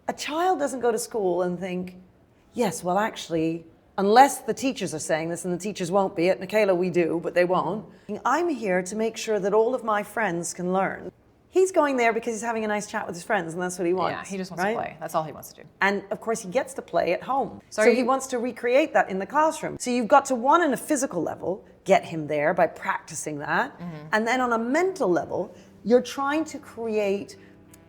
a child doesn't go to school and think, yes, well, actually, unless the teachers are saying this, and the teachers won't be, at Michaela we do, but they won't. I'm here to make sure that all of my friends can learn. He's going there because he's having a nice chat with his friends, and that's what he wants. Yeah, he just wants to play. That's all he wants to do. And of course, he gets to play at home. So he wants to recreate that in the classroom. So you've got to, one, on a physical level, get him there by practicing that. Mm-hmm. And then on a mental level, you're trying to create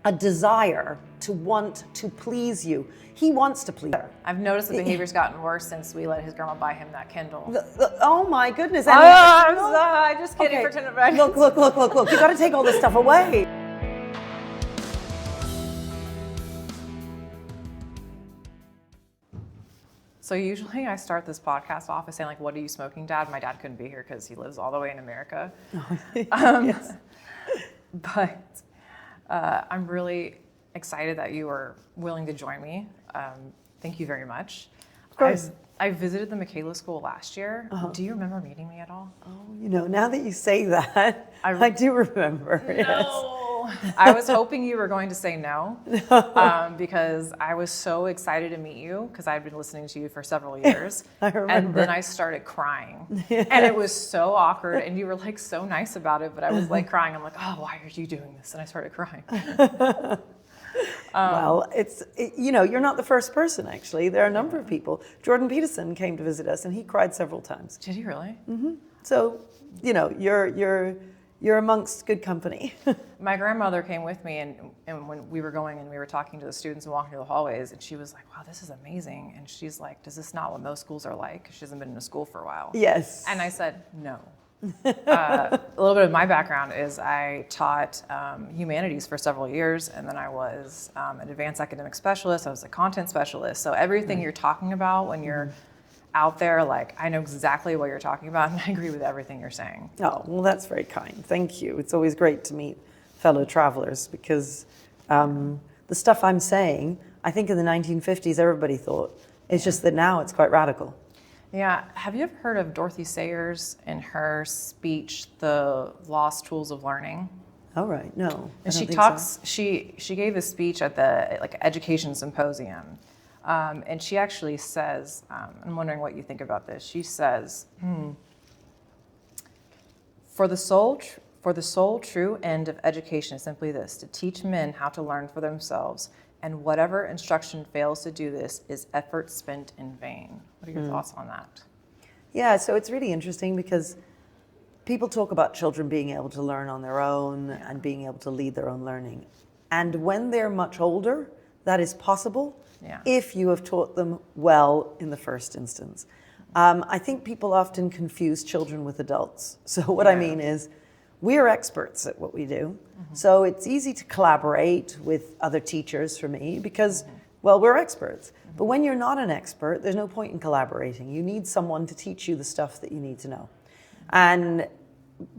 a desire to want to please you. He wants to please her. I've noticed the behavior's gotten worse since we let his grandma buy him that Kindle. Oh my goodness. I'm just kidding. Okay. Pretend I'm Look. You got to take all this stuff away. So usually I start this podcast off by saying, like, what are you smoking, Dad? My dad couldn't be here because he lives all the way in America. Yes. But I'm really excited that you are willing to join me. Thank you very much. Of course. I visited the Michaela School last year. Uh-huh. Do you remember meeting me at all? Oh, now that you say that, I do remember. No. Yes. I was hoping you were going to say no, because I was so excited to meet you because I'd been listening to you for several years. I remember. And then I started crying. Yes. And it was so awkward, and you were like so nice about it, but I was like crying. I'm like, oh, why are you doing this? And I started crying. Well, you're not the first person, actually. There are a number of people. Jordan Peterson came to visit us, and he cried several times. Did he really? Mm-hmm. So, you're amongst good company. My grandmother came with me, and when we were going and we were talking to the students and walking through the hallways, and she was like, wow, this is amazing. And she's like, does this not what most schools are like? She hasn't been in a school for a while. Yes. And I said, no. A little bit of my background is I taught humanities for several years, and then I was an advanced academic specialist. I was a content specialist. So everything you're talking about when you're out there, like, I know exactly what you're talking about, and I agree with everything you're saying. Oh, well, that's very kind. Thank you. It's always great to meet fellow travelers because the stuff I'm saying, I think in the 1950s everybody thought. It's just that now it's quite radical. Yeah. Have you ever heard of Dorothy Sayers and her speech, The Lost Tools of Learning? Oh, right. No. And she talks, she gave a speech at the education symposium. And she actually says, I'm wondering what you think about this. She says, for the sole true end of education is simply this, to teach men how to learn for themselves. And whatever instruction fails to do this is effort spent in vain. What are your thoughts on that? Yeah, so it's really interesting because people talk about children being able to learn on their own and being able to lead their own learning. And when they're much older, that is possible if you have taught them well in the first instance. I think people often confuse children with adults. So what I mean is, we're experts at what we do. Mm-hmm. So it's easy to collaborate with other teachers for me because, well, we're experts. Mm-hmm. But when you're not an expert, there's no point in collaborating. You need someone to teach you the stuff that you need to know. And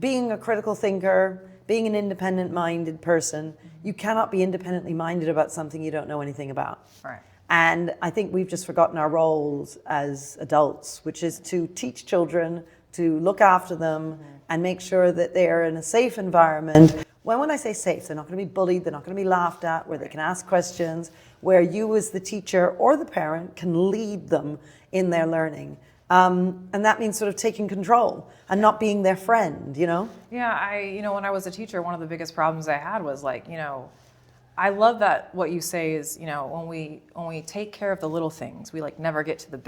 being a critical thinker, being an independent-minded person, you cannot be independently minded about something you don't know anything about. Right. And I think we've just forgotten our roles as adults, which is to teach children, to look after them, and make sure that they're in a safe environment. When I say safe, they're not going to be bullied, they're not going to be laughed at, where they can ask questions, where you as the teacher or the parent can lead them in their learning. And that means sort of taking control and not being their friend, Yeah, when I was a teacher, one of the biggest problems I had was I love that what you say is, when we take care of the little things, we never get to the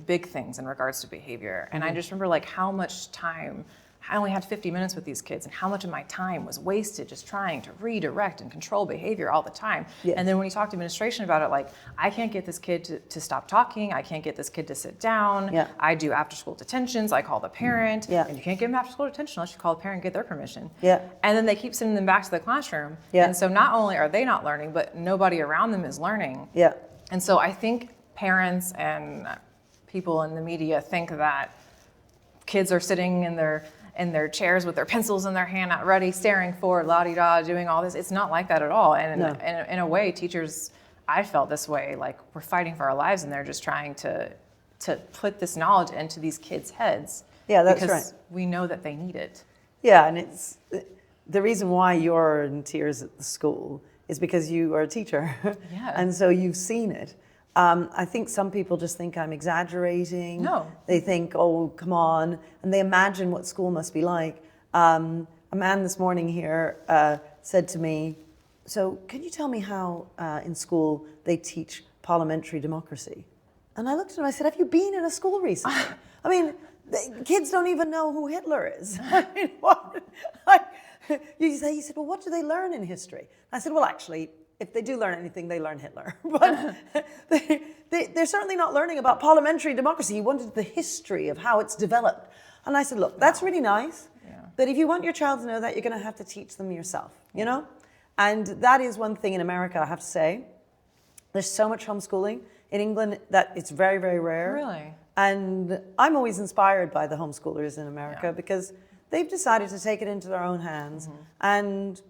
big things in regards to behavior. And I just remember how much time, I only had 50 minutes with these kids, and how much of my time was wasted just trying to redirect and control behavior all the time. Yes. And then when you talk to administration about it, I can't get this kid to stop talking, I can't get this kid to sit down, I do after school detentions, I call the parent, and you can't give them after school detention unless you call the parent and get their permission. And then they keep sending them back to the classroom. And so not only are they not learning, but nobody around them is learning. And so I think parents and people in the media think that kids are sitting in their chairs with their pencils in their hand, not ready, staring forward, la-di-da, doing all this. It's not like that at all. And in a way, teachers, I felt this way, we're fighting for our lives, and they're just trying to put this knowledge into these kids' heads. Yeah, that's because right. We know that they need it. Yeah, and it's the reason why you're in tears at the school is because you are a teacher. Yeah. And so you've seen it. I think some people just think I'm exaggerating. No. They think, oh, come on. And they imagine what school must be like. A man this morning here said to me, so can you tell me how in school they teach parliamentary democracy? And I looked at him, I said, have you been in a school recently? I mean, the kids don't even know who Hitler is. I mean, what? He said, well, what do they learn in history? I said, well, actually, if they do learn anything, they learn Hitler. But they're certainly not learning about parliamentary democracy. He wanted the history of how it's developed. And I said, look, that's really nice. Yeah. But if you want your child to know that, you're going to have to teach them yourself, you know? And that is one thing in America, I have to say. There's so much homeschooling in England that it's very, very rare. Really? And I'm always inspired by the homeschoolers in America because they've decided to take it into their own hands. And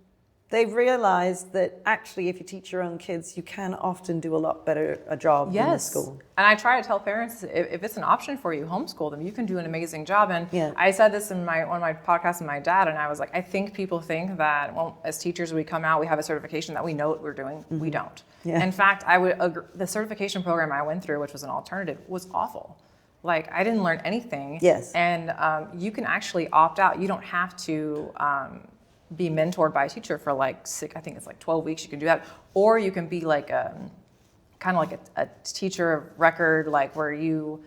they've realized that actually if you teach your own kids, you can often do a lot better a job in the school. And I try to tell parents, if it's an option for you, homeschool them. You can do an amazing job. And Yeah. I said this in one of my podcasts with my dad, and I was like, I think people think that, well, as teachers, we come out, we have a certification that we know what we're doing. We don't. Yeah. In fact, I would agree, the certification program I went through, which was an alternative, was awful. Like, I didn't learn anything. Yes. And you can actually opt out. You don't have to be mentored by a teacher for like I think it's like 12 weeks. You can do that. Or you can be like kind of like a teacher of record, like and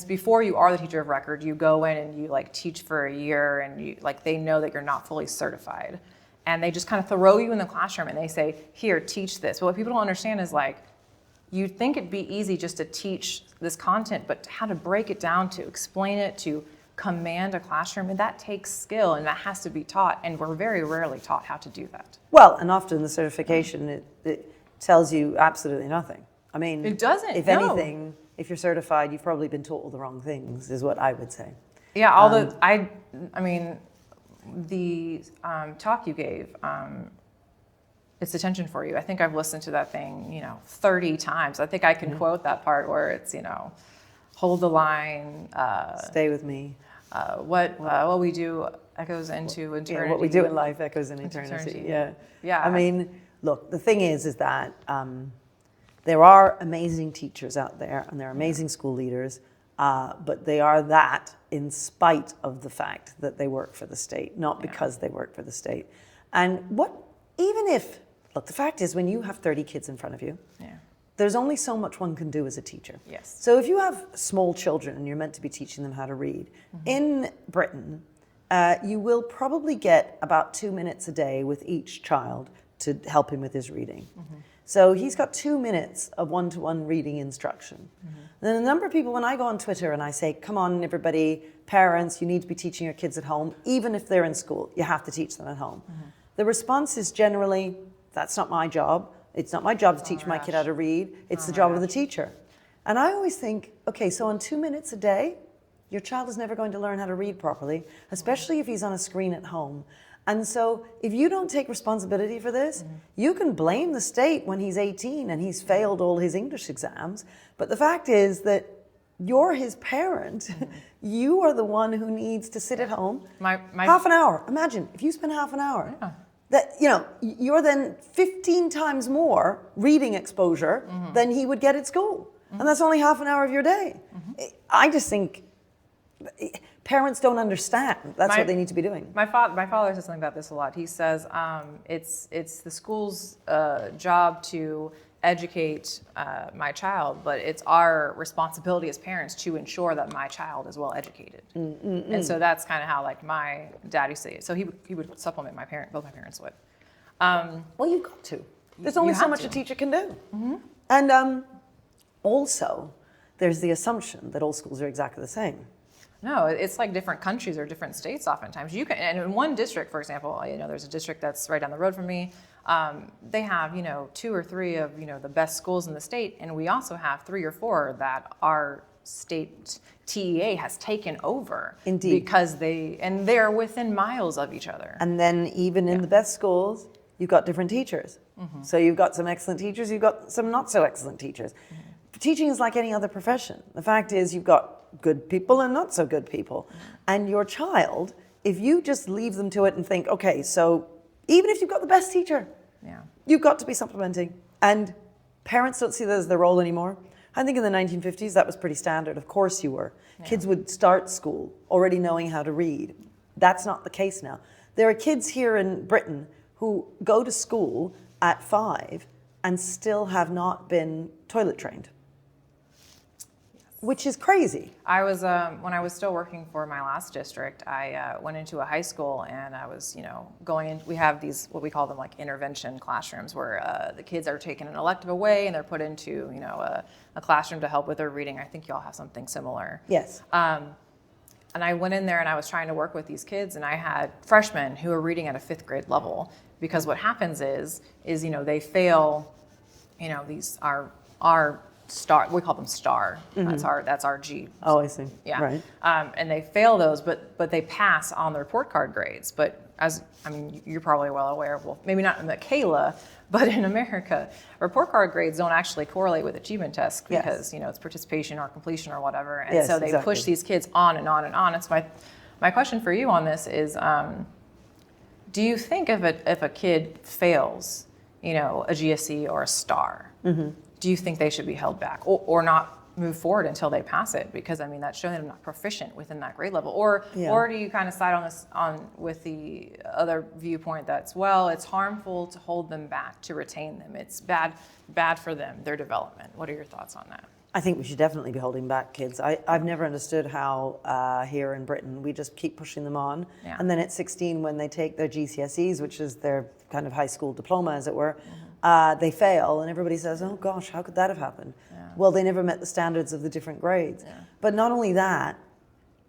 before you are the teacher of record, you go in and you like teach for a year, and you like they know that you're not fully certified. And they just kind of throw you in the classroom and they say, here, teach this. But what people don't understand is like, you'd think it'd be easy just to teach this content, but how to break it down, to explain it, to command a classroom, and that takes skill, and that has to be taught, and we're very rarely taught how to do that. Well, and often the certification, it tells you absolutely nothing. I mean, It doesn't, if no. anything, if you're certified, you've probably been taught all the wrong things, is what I would say. Yeah, I mean, the talk you gave, it's attention for you. I think I've listened to that thing, 30 times. I think I can quote that part where it's, hold the line. Stay with me. What we do echoes into eternity. Yeah, what we do in life echoes in eternity. Yeah. Yeah. I mean, look, the thing is that there are amazing teachers out there, and there are amazing school leaders, but they are that in spite of the fact that they work for the state, not because they work for the state. And look, the fact is when you have 30 kids in front of you, there's only so much one can do as a teacher. Yes. So if you have small children and you're meant to be teaching them how to read, in Britain, you will probably get about 2 minutes a day with each child to help him with his reading. So he's got 2 minutes of one-to-one reading instruction. Then a number of people, when I go on Twitter and I say, come on, everybody, parents, you need to be teaching your kids at home, even if they're in school, you have to teach them at home. The response is generally, that's not my job. It's not my job to teach my kid how to read. It's the job of the teacher. And I always think, okay, so in 2 minutes a day, your child is never going to learn how to read properly, especially if he's on a screen at home. And so if you don't take responsibility for this, you can blame the state when he's 18 and he's failed all his English exams. But the fact is that you're his parent. You are the one who needs to sit at home. Half an hour. Imagine if you spend half an hour. That you're then 15 times more reading exposure than he would get at school. And that's only half an hour of your day. I just think parents don't understand. That's what they need to be doing. My father says something about this a lot. He says it's the school's job to educate my child, but it's our responsibility as parents to ensure that my child is well educated. And so that's kind of how like my dad used to say it. So he would supplement both my parents would. Well, you've got to. There's only so much a teacher can do. And also, there's the assumption that all schools are exactly the same. No, it's like different countries or different states oftentimes. You can, and in one district, for example, there's a district that's right down the road from me. They have, 2 or 3 of, the best schools in the state. And we also have 3 or 4 that our state TEA has taken over. Indeed. Because they're within miles of each other. And then even in the best schools, you've got different teachers. So you've got some excellent teachers, you've got some not so excellent teachers. Teaching is like any other profession. The fact is you've got good people and not so good people. And your child, if you just leave them to it and think, okay, so even if you've got the best teacher, Yeah. You've got to be supplementing. And parents don't see that as their role anymore. I think in the 1950s, that was pretty standard. Of course you were. Yeah. Kids would start school already knowing how to read. That's not the case now. There are kids here in Britain who go to school at 5 and still have not been toilet trained. Which is crazy. I was, when I was still working for my last district, I went into a high school and I was, going in, we have these, what we call them like intervention classrooms where the kids are taken an elective away and they're put into, a classroom to help with their reading. I think y'all have something similar. Yes. And I went in there and I was trying to work with these kids and I had freshmen who were reading at a 5th grade level because what happens is they fail, these our star, we call them star. Mm-hmm. That's our G. Oh, I see. Yeah. Right. And they fail those, but they pass on the report card grades. But you're probably well aware, well, maybe not in Michaela, but in America, report card grades don't actually correlate with achievement tests because, it's participation or completion or whatever. And so they push these kids on and on and on. And so my question for you on this is, do you think if a kid fails, a GSE or a star, mm-hmm. do you think they should be held back or not move forward until they pass it? Because that's showing them not proficient within that grade level. Or do you kind of side with the other viewpoint that's, well, it's harmful to hold them back, to retain them. It's bad for them, their development. What are your thoughts on that? I think we should definitely be holding back kids. I've never understood how here in Britain we just keep pushing them on. Yeah. And then at 16 when they take their GCSEs, which is their kind of high school diploma as it were, mm-hmm. They fail and everybody says, oh gosh, how could that have happened? Yeah. Well, they never met the standards of the different grades. Yeah. But not only that,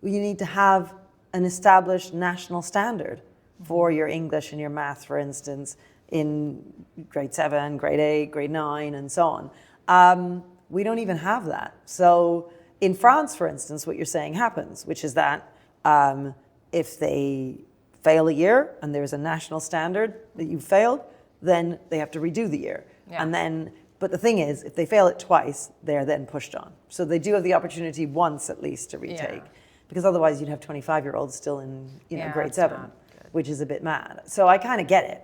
you need to have an established national standard mm-hmm. for your English and your math, for instance, in grade 7, grade 8, grade 9, and so on. We don't even have that. So in France, for instance, what you're saying happens, which is that if they fail a year and there's a national standard that you failed, then they have to redo the year. Yeah. But the thing is, if they fail it twice, they're then pushed on. So they do have the opportunity once at least to retake, because otherwise you'd have 25-year-olds still in grade 7, which is a bit mad. So I kind of get it.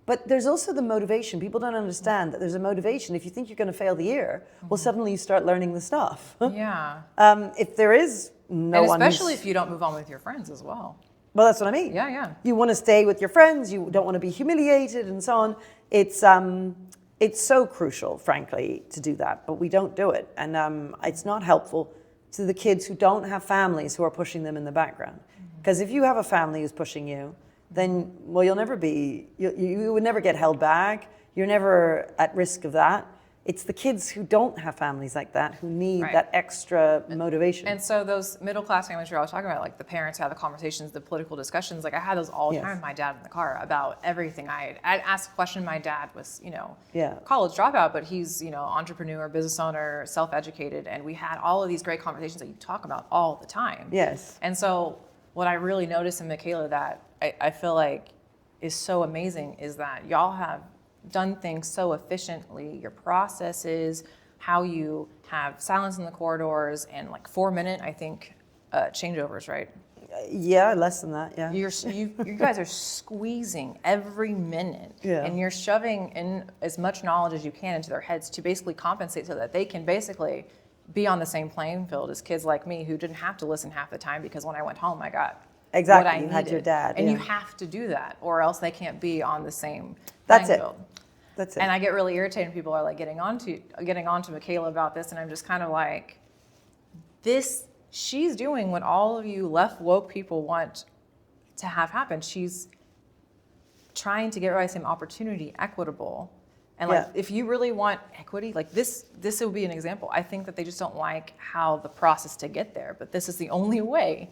But there's also the motivation. People don't understand that there's a motivation. If you think you're going to fail the year, mm-hmm. well, suddenly you start learning the stuff. Yeah. If there is no one, especially if you don't move on with your friends as well. Well, that's what I mean. Yeah, yeah. You want to stay with your friends. You don't want to be humiliated and so on. It's so crucial, frankly, to do that, but we don't do it. And it's not helpful to the kids who don't have families who are pushing them in the background. Because if you have a family who's pushing you, then, well, you'll never be, you would never get held back. You're never at risk of that. It's the kids who don't have families like that who need that extra motivation. And so those middle-class families you're always talking about, like the parents have the conversations, the political discussions, like I had those all the time with my dad in the car about everything. I'd ask a question. My dad was, college dropout, but he's, entrepreneur, business owner, self-educated, and we had all of these great conversations that you talk about all the time. Yes. And so what I really noticed in Michaela that I feel like is so amazing is that y'all have done things so efficiently, your processes, how you have silence in the corridors and like 4-minute, I think, changeovers, right? Yeah, less than that, yeah. You guys are squeezing every minute and you're shoving in as much knowledge as you can into their heads to basically compensate so that they can basically be on the same playing field as kids like me who didn't have to listen half the time because when I went home, I got exactly. what I you needed. Had your dad. And you have to do that or else they can't be on the same That's playing it. field. That's it. And I get really irritated when people are like getting onto Michaela about this, and I'm just kind of like, she's doing what all of you left woke people want to have happen. She's trying to get everybody the same opportunity, equitable. And like, if you really want equity, like this will be an example. I think that they just don't like how the process to get there, but this is the only way.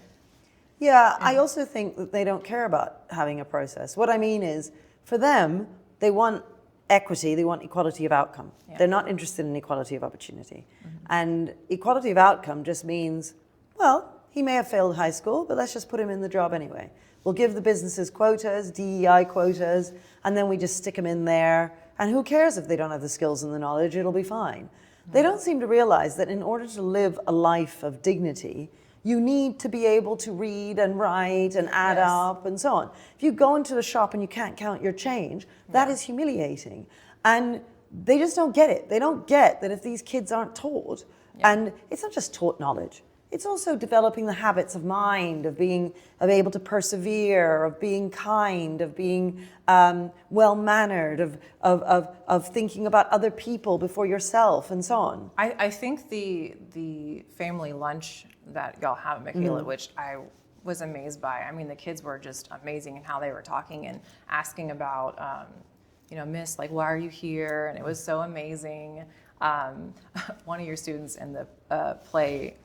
Yeah, I also think that they don't care about having a process. What I mean is, for them, they want equity, they want equality of outcome. Yeah. They're not interested in equality of opportunity. Mm-hmm. And equality of outcome just means, well, he may have failed high school, but let's just put him in the job anyway. We'll give the businesses quotas, DEI quotas, and then we just stick them in there. And who cares if they don't have the skills and the knowledge, it'll be fine. Mm-hmm. They don't seem to realize that in order to live a life of dignity, You need to be able to read and write and add up and so on. If you go into the shop and you can't count your change, that is humiliating. And they just don't get it. They don't get that if these kids aren't taught, and it's not just taught knowledge, it's also developing the habits of mind, of able to persevere, of being kind, of being well-mannered, of thinking about other people before yourself, and so on. I think the family lunch that y'all have at Michaela, which I was amazed by. I mean, the kids were just amazing in how they were talking and asking about, Miss, like, why are you here? And it was so amazing. One of your students in the play,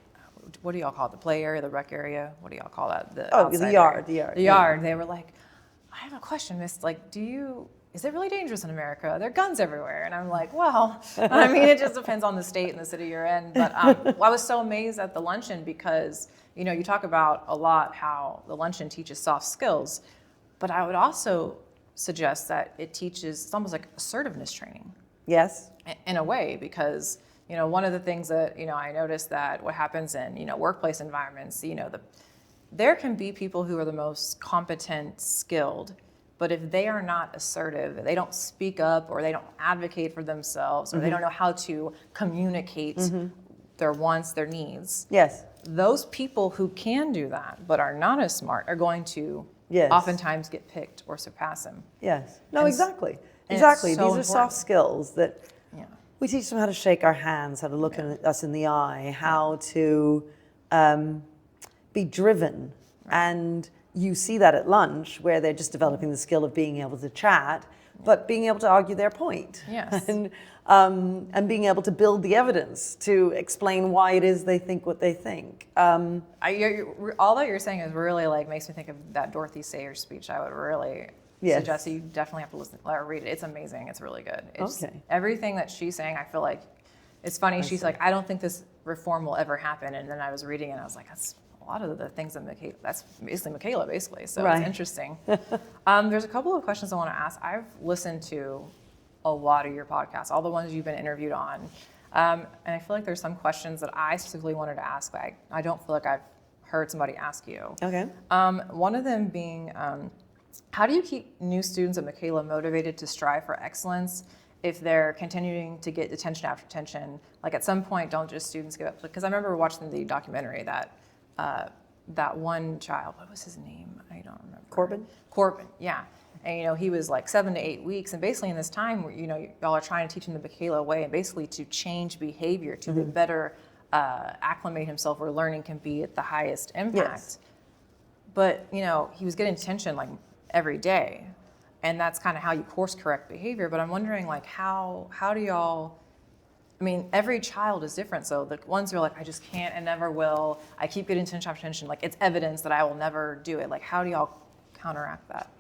what do y'all call it? The play area, the rec area? What do y'all call that? The yard. The yard. They were like, I have a question, Miss. Like, is it really dangerous in America? There are guns everywhere. And I'm like, well, I mean, it just depends on the state and the city you're in. But I was so amazed at the luncheon because, you talk about a lot how the luncheon teaches soft skills, but I would also suggest that it's almost like assertiveness training. Yes. In a way, because one of the things that I noticed that what happens in workplace environments, there can be people who are the most competent, skilled, but if they are not assertive, they don't speak up, or they don't advocate for themselves, or they don't know how to communicate their wants, their needs. Yes. Those people who can do that but are not as smart are going to oftentimes get picked or surpass them. Yes. No, exactly. So These are important. soft skills that we teach them how to shake our hands, how to look at us in the eye, how to be driven. And you see that at lunch, where they're just developing the skill of being able to chat, but being able to argue their point. Yes. And being able to build the evidence to explain why it is they think what they think. All that you're saying is really makes me think of that Dorothy Sayers speech. I would really suggest you definitely have to listen or read it. It's amazing. It's really good. Everything that she's saying, I feel like it's funny. She's like, I don't think this reform will ever happen. And then I was reading it and I was like, that's a lot of the things that that's basically Michaela, basically. So it's interesting. There's a couple of questions I want to ask. I've listened to a lot of your podcasts, all the ones you've been interviewed on. And I feel like there's some questions that I specifically wanted to ask, but I don't feel like I've heard somebody ask you. Okay. One of them being, how do you keep new students at Michaela motivated to strive for excellence if they're continuing to get detention after detention? Like, at some point, don't just students give up? Because I remember watching the documentary that one child, what was his name? I don't remember. Corbin, yeah. And, he was like 7 to 8 weeks. And basically in this time, where, y'all are trying to teach him the Michaela way and basically to change behavior to better acclimate himself where learning can be at the highest impact. Yes. But, he was getting detention every day. And that's kind of how you course correct behavior. But I'm wondering, how do y'all, every child is different. So the ones who are like, I just can't and never will, I keep getting detention after detention, it's evidence that I will never do it. How do y'all counteract that?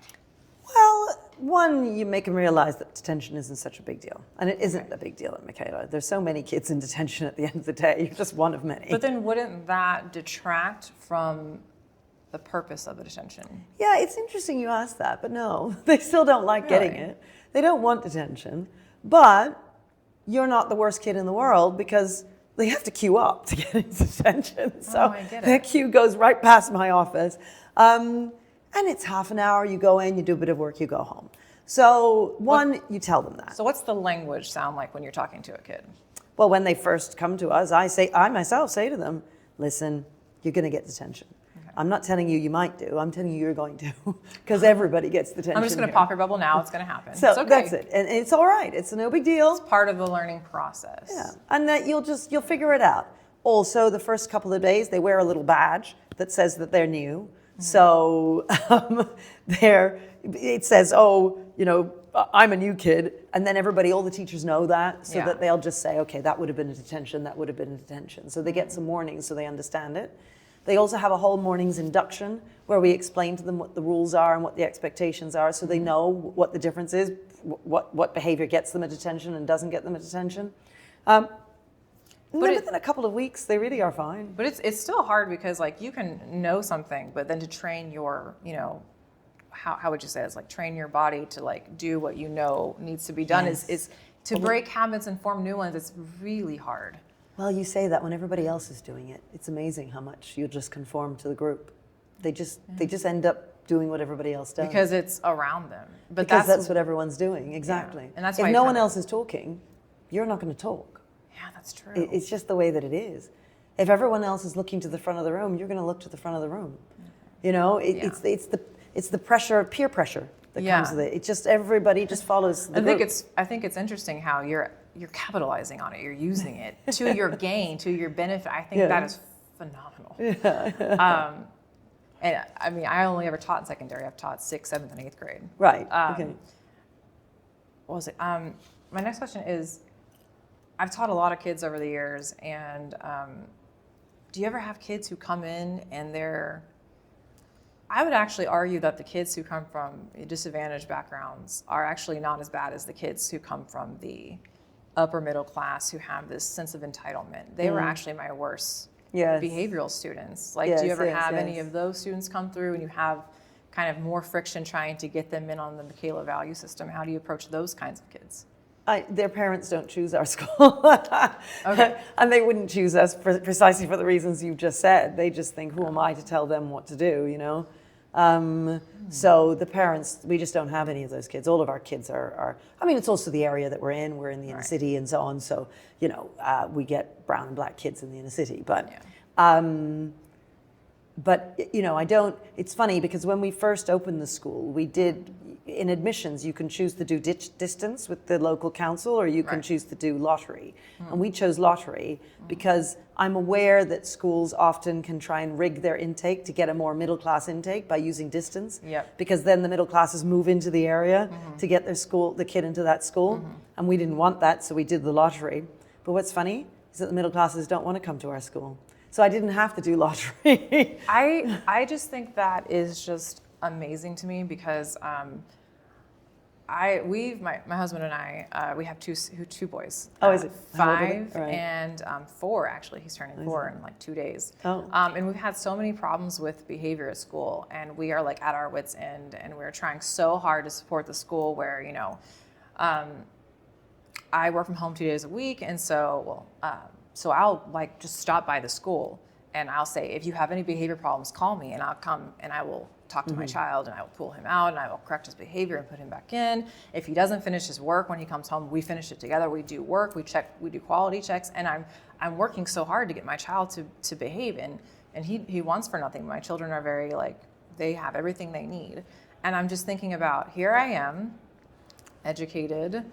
Well, one, you make them realize that detention isn't such a big deal. And it isn't a big deal at Michaela. There's so many kids in detention at the end of the day. You're just one of many. But then wouldn't that detract from the purpose of the detention? Yeah, it's interesting you asked that, but no, they still don't like getting it. They don't want detention. But you're not the worst kid in the world because they have to queue up to get into detention. So that queue goes right past my office. And it's half an hour, you go in, you do a bit of work, you go home. So you tell them that. So what's the language sound like when you're talking to a kid? Well, when they first come to us, I myself say to them, listen, you're going to get detention. Okay. I'm not telling you might do, I'm telling you you're going to, because everybody gets detention. I'm just going to pop your bubble now, it's going to happen. So it's okay. That's it. And it's all right, it's no big deal. It's part of the learning process. Yeah, and that you'll figure it out. Also, the first couple of days, they wear a little badge that says that they're new. So it says, I'm a new kid. And then all the teachers know that, so that they'll just say, okay, that would have been a detention, that would have been a detention. So they get some warnings so they understand it. They also have a whole morning's induction where we explain to them what the rules are and what the expectations are so they know what the difference is, what behavior gets them a detention and doesn't get them a detention. But within a couple of weeks, they really are fine. But it's still hard because you can know something, but then to train your, how would you say this? Train your body to do what you know needs to be done is to break habits and form new ones. It's really hard. Well, you say that when everybody else is doing it. It's amazing how much you just conform to the group. They just end up doing what everybody else does. Because it's around them. But because that's what everyone's doing, exactly. Yeah. And that's if why no one else is talking, you're not going to talk. Yeah, that's true. It's just the way that it is. If everyone else is looking to the front of the room, you're going to look to the front of the room. You know, it's the pressure, peer pressure that comes with it. It just, everybody just follows the group. I think it's interesting how you're capitalizing on it. You're using it to your gain, to your benefit. I think that is phenomenal. Yeah. And I mean, I only ever taught in secondary. I've taught 6th, 7th, and 8th grade. Right. Okay. What was it? My next question is, I've taught a lot of kids over the years, and do you ever have kids who come in and I would actually argue that the kids who come from disadvantaged backgrounds are actually not as bad as the kids who come from the upper middle class who have this sense of entitlement. They were actually my worst behavioral students. Like, do you ever have any of those students come through and you have kind of more friction trying to get them in on the Michaela value system? How do you approach those kinds of kids? Their parents don't choose our school. Okay. And they wouldn't choose us precisely for the reasons you just said. They just think, who am I to tell them what to do, you know? So the parents, we just don't have any of those kids. All of our kids are I mean, it's also the area that we're in. We're in the inner city and so on. So, you know, we get brown and black kids in the inner city. But, you know, it's funny because when we first opened the school, we did, in admissions, you can choose to do distance with the local council or you can choose to do lottery. And we chose lottery because I'm aware that schools often can try and rig their intake to get a more middle class intake by using distance. Because then the middle classes move into the area to get the kid into that school. And we didn't want that, so we did the lottery. But what's funny is that the middle classes don't want to come to our school. So I didn't have to do lottery. I just think that is just amazing to me because my husband and I, we have two boys. Oh, is it 5 and 4 actually. He's turning 4 in like 2 days. Oh. And we've had so many problems with behavior at school, and we are like at our wits' end, and we're trying so hard to support the school where, you know, I work from home 2 days a week, and so I'll like just stop by the school and I'll say, if you have any behavior problems, call me, and I'll come and I will talk to my child and I will pull him out and I will correct his behavior and put him back in. If he doesn't finish his work when he comes home, we finish it together. We do work, we do quality checks, and I'm working so hard to get my child to behave, and he wants for nothing. My children are very like, they have everything they need. And I'm just thinking about, here I am, educated,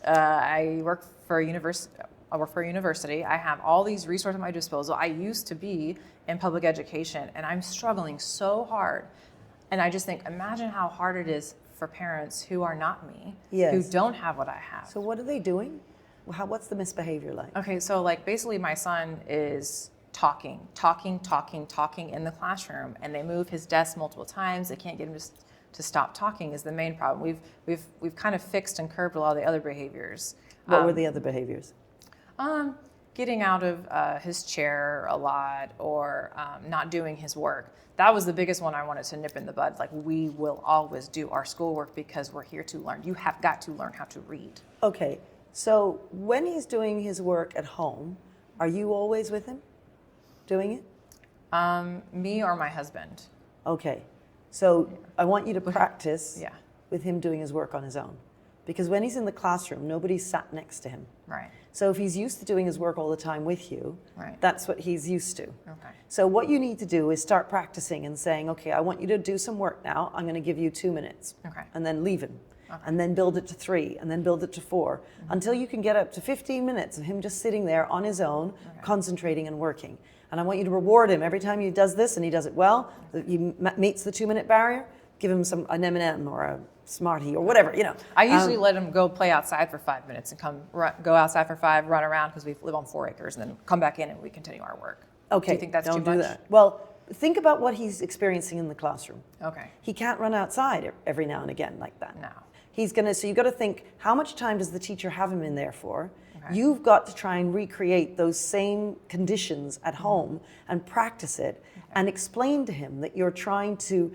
I work for a university. I have all these resources at my disposal. I used to be in public education, and I'm struggling so hard. And I just think, imagine how hard it is for parents who are not me, who don't have what I have. So what are they doing? What's the misbehavior like? Okay, so like basically my son is talking in the classroom, and they move his desk multiple times. They can't get him to stop talking is the main problem. We've kind of fixed and curbed a lot of the other behaviors. What were the other behaviors? Getting out of his chair a lot, or not doing his work. That was the biggest one I wanted to nip in the bud. Like, we will always do our schoolwork because we're here to learn. You have got to learn how to read. Okay, so when he's doing his work at home, are you always with him doing it? Me or my husband. Okay, so I want you to practice with him doing his work on his own. Because when he's in the classroom, nobody's sat next to him. Right. So if he's used to doing his work all the time with you, that's what he's used to. Okay. So what you need to do is start practicing and saying, okay, I want you to do some work now. I'm going to give you 2 minutes. Okay. And then leave him. Okay. And then build it to 3, and then build it to 4, until you can get up to 15 minutes of him just sitting there on his own, concentrating and working. And I want you to reward him every time he does this and he does it well, he meets the 2-minute barrier, give him an M&M or a Smartie or whatever, you know. I usually let him go play outside for 5 minutes and go outside for 5, run around because we live on 4 acres, and then come back in and we continue our work. Okay. Do you think that's too much? Do that. Well, think about what he's experiencing in the classroom. Okay. He can't run outside every now and again like that. No. So you got to think, how much time does the teacher have him in there for? Okay. You've got to try and recreate those same conditions at home and practice it and explain to him that you're trying to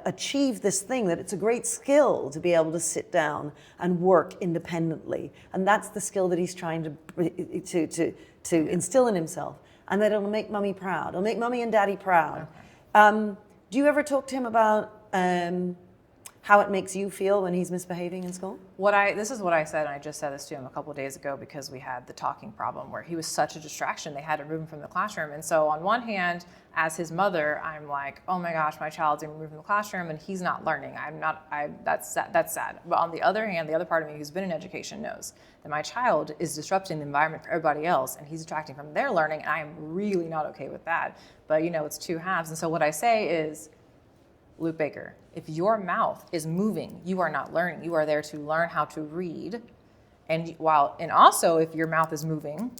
achieve this thing, that it's a great skill to be able to sit down and work independently. And that's the skill that he's trying to instill in himself. And that it'll make mommy proud. It'll make mommy and daddy proud. Do you ever talk to him about how it makes you feel when he's misbehaving in school? This is what I said, and I just said this to him a couple of days ago because we had the talking problem where he was such a distraction. They had to remove him from the classroom. And so on one hand, as his mother, I'm like, oh my gosh, my child's being removed from the classroom and he's not learning. That's sad. But on the other hand, the other part of me who's been in education knows that my child is disrupting the environment for everybody else and he's detracting from their learning, and I am really not okay with that. But it's two halves. And so what I say is, Luke Baker, if your mouth is moving, you are not learning. You are there to learn how to read. And also if your mouth is moving,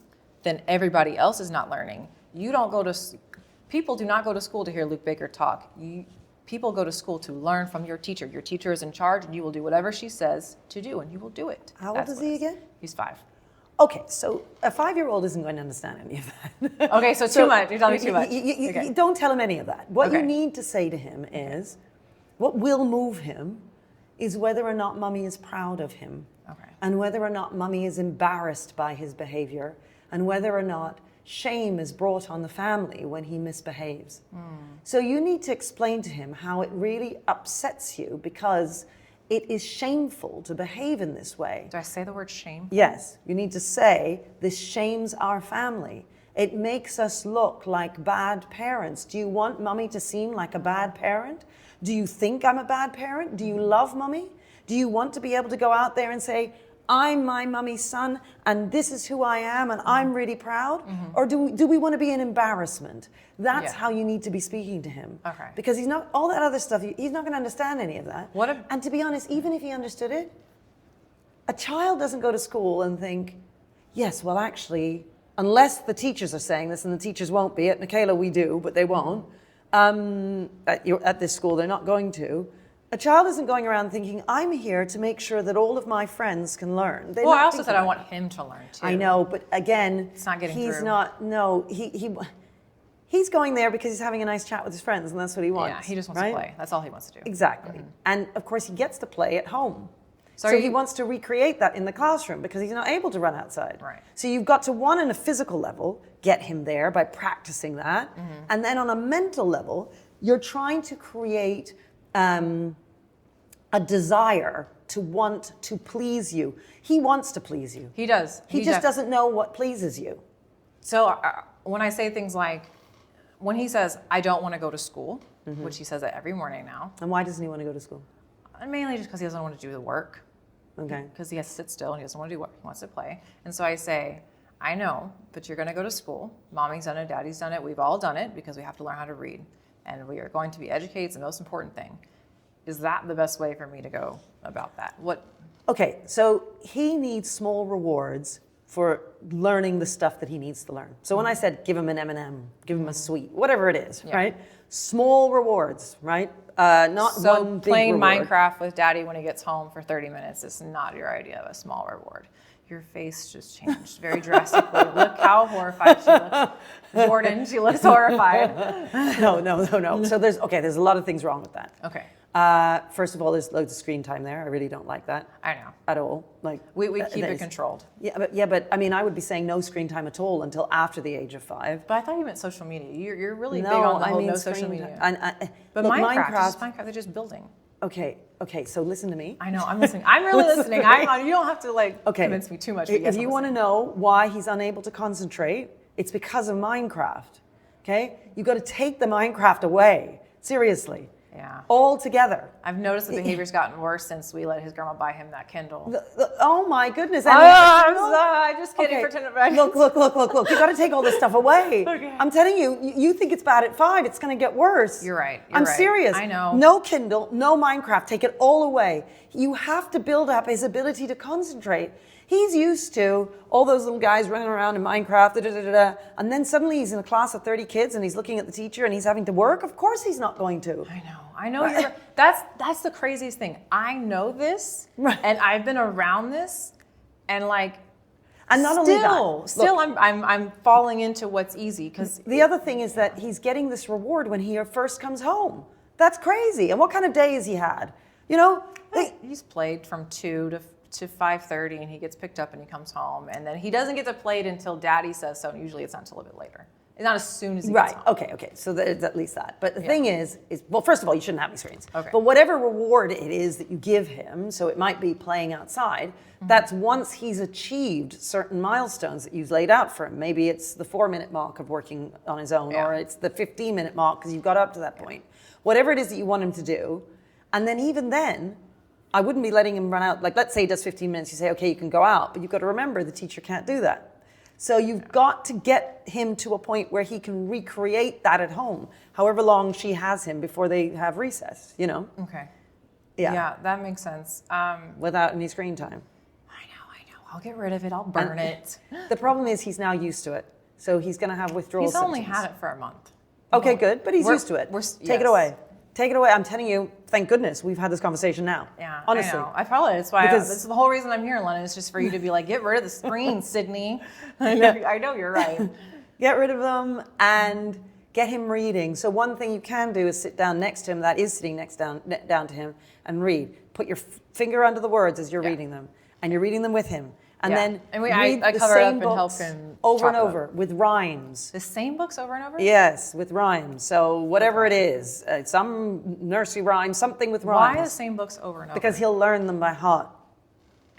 then everybody else is not learning. People do not go to school to hear Luke Baker talk. People go to school to learn from your teacher. Your teacher is in charge and you will do whatever she says to do and you will do it. How old is he again? He's 5. Okay, so a 5-year-old isn't going to understand any of that. Okay, so too much. You're telling me too much. You don't tell him any of that. What you need to say to him is, what will move him is whether or not mommy is proud of him. Okay. And whether or not mommy is embarrassed by his behavior, and whether or not shame is brought on the family when he misbehaves. So you need to explain to him how it really upsets you because it is shameful to behave in this way. Do I say the word shame? Yes, you need to say, this shames our family. It makes us look like bad parents. Do you want mommy to seem like a bad parent? Do you think I'm a bad parent? Do you love mommy? Do you want to be able to go out there and say, I'm my mommy's son and this is who I am and I'm really proud? Or do we want to be an embarrassment? That's how you need to be speaking to him. Okay. Because he's not, all that other stuff, he's not going to understand any of that. And to be honest, even if he understood it, a child doesn't go to school and think, yes, well actually, unless the teachers are saying this, and the teachers won't be, at Michaela we do, but they won't, at this school they're not going to. A child isn't going around thinking, I'm here to make sure that all of my friends can learn. Well, I also said I want him to learn too. I know, but again, it's not getting he's through. He's going there because he's having a nice chat with his friends, and that's what he wants. Yeah, he just wants to play. That's all he wants to do. Exactly. And of course, he gets to play at home. So he wants to recreate that in the classroom because he's not able to run outside. Right. So you've got to, one, on a physical level, get him there by practicing that. And then on a mental level, you're trying to create a desire to want to please you. He wants to please you. He does. He just doesn't know what pleases you. So when I say things like, when he says, I don't want to go to school, which he says that every morning now. And why doesn't he want to go to school? And mainly just because he doesn't want to do the work. Okay. Because he has to sit still and he doesn't want to do work. He wants to play. And so I say, I know, but you're going to go to school. Mommy's done it. Daddy's done it. We've all done it because we have to learn how to read. And we are going to be educated. It's the most important thing. Is that the best way for me to go about that? Okay, so he needs small rewards for learning the stuff that he needs to learn. So when I said give him an M&M, give him a sweet, whatever it is, right? Small rewards, right? Not so one big playing reward. Minecraft with Daddy when he gets home for 30 minutes is not your idea of a small reward. Your face just changed very drastically. Look how horrified she looks. Jordan, she looks horrified. No. So there's a lot of things wrong with that. Okay. First of all, there's loads of screen time there. I really don't like that. I know. At all. Like we keep it controlled. Yeah, but I mean, I would be saying no screen time at all until after the age of 5. But I thought you meant social media. You're really big on the whole no social media. But look, Minecraft, they're just building. Okay, so listen to me. I know, I'm listening. I'm really listening. You don't have to convince me too much. If you want to know why he's unable to concentrate, it's because of Minecraft. Okay? You've got to take the Minecraft away. Seriously. Yeah. All together. I've noticed the behavior's gotten worse since we let his grandma buy him that Kindle. Oh my goodness. I'm sorry. Just kidding. Okay. Pretend I'm Look. You got to take all this stuff away. Okay. I'm telling you, you think it's bad at 5. It's going to get worse. You're right. I'm serious. I know. No Kindle, no Minecraft. Take it all away. You have to build up his ability to concentrate. He's used to all those little guys running around in Minecraft, and then suddenly he's in a class of 30 kids and he's looking at the teacher and he's having to work. Of course he's not going to. I know. You're right. That's the craziest thing. I know this, and I've been around this, and And not only that, still, look, I'm falling into what's easy because the other thing is that he's getting this reward when he first comes home. That's crazy. And what kind of day has he had? You know, he's played from 2 to 5:30, and he gets picked up and he comes home, and then he doesn't get to play it until Daddy says so. And usually, it's not until a bit later. It's not as soon as he gets home. Okay. So there's at least that. But the thing is, well, first of all, you shouldn't have any screens. Okay. But whatever reward it is that you give him, so it might be playing outside, that's once he's achieved certain milestones that you've laid out for him. Maybe it's the 4-minute mark of working on his own, or it's the 15-minute mark because you've got up to that point. Whatever it is that you want him to do. And then even then, I wouldn't be letting him run out. Like, let's say he does 15 minutes. You say, okay, you can go out. But you've got to remember the teacher can't do that. So you've got to get him to a point where he can recreate that at home, however long she has him before they have recess, you know? Okay. Yeah. Yeah, that makes sense. Without any screen time. I know. I'll get rid of it. I'll burn it. The problem is he's now used to it. So he's going to have withdrawal He's only symptoms. had it for a month. Okay, good. But he's used to it. Take it away. Take it away. I'm telling you, thank goodness we've had this conversation now. Yeah, honestly. I know. I probably, that's why, that's the whole reason I'm here, Lennon, is just for you to be like, get rid of the screen, Sydney. I know you're right. Get rid of them and get him reading. So one thing you can do is sit down next to him, that is sitting down to him, and read. Put your finger under the words as you're reading them, and you're reading them with him. And then read I the cover it up same and help books him over and chop it over with rhymes. The same books over and over? Yes, with rhymes. So whatever it is, some nursery rhyme, something with rhymes. Why the same books over and over? Because he'll learn them by heart.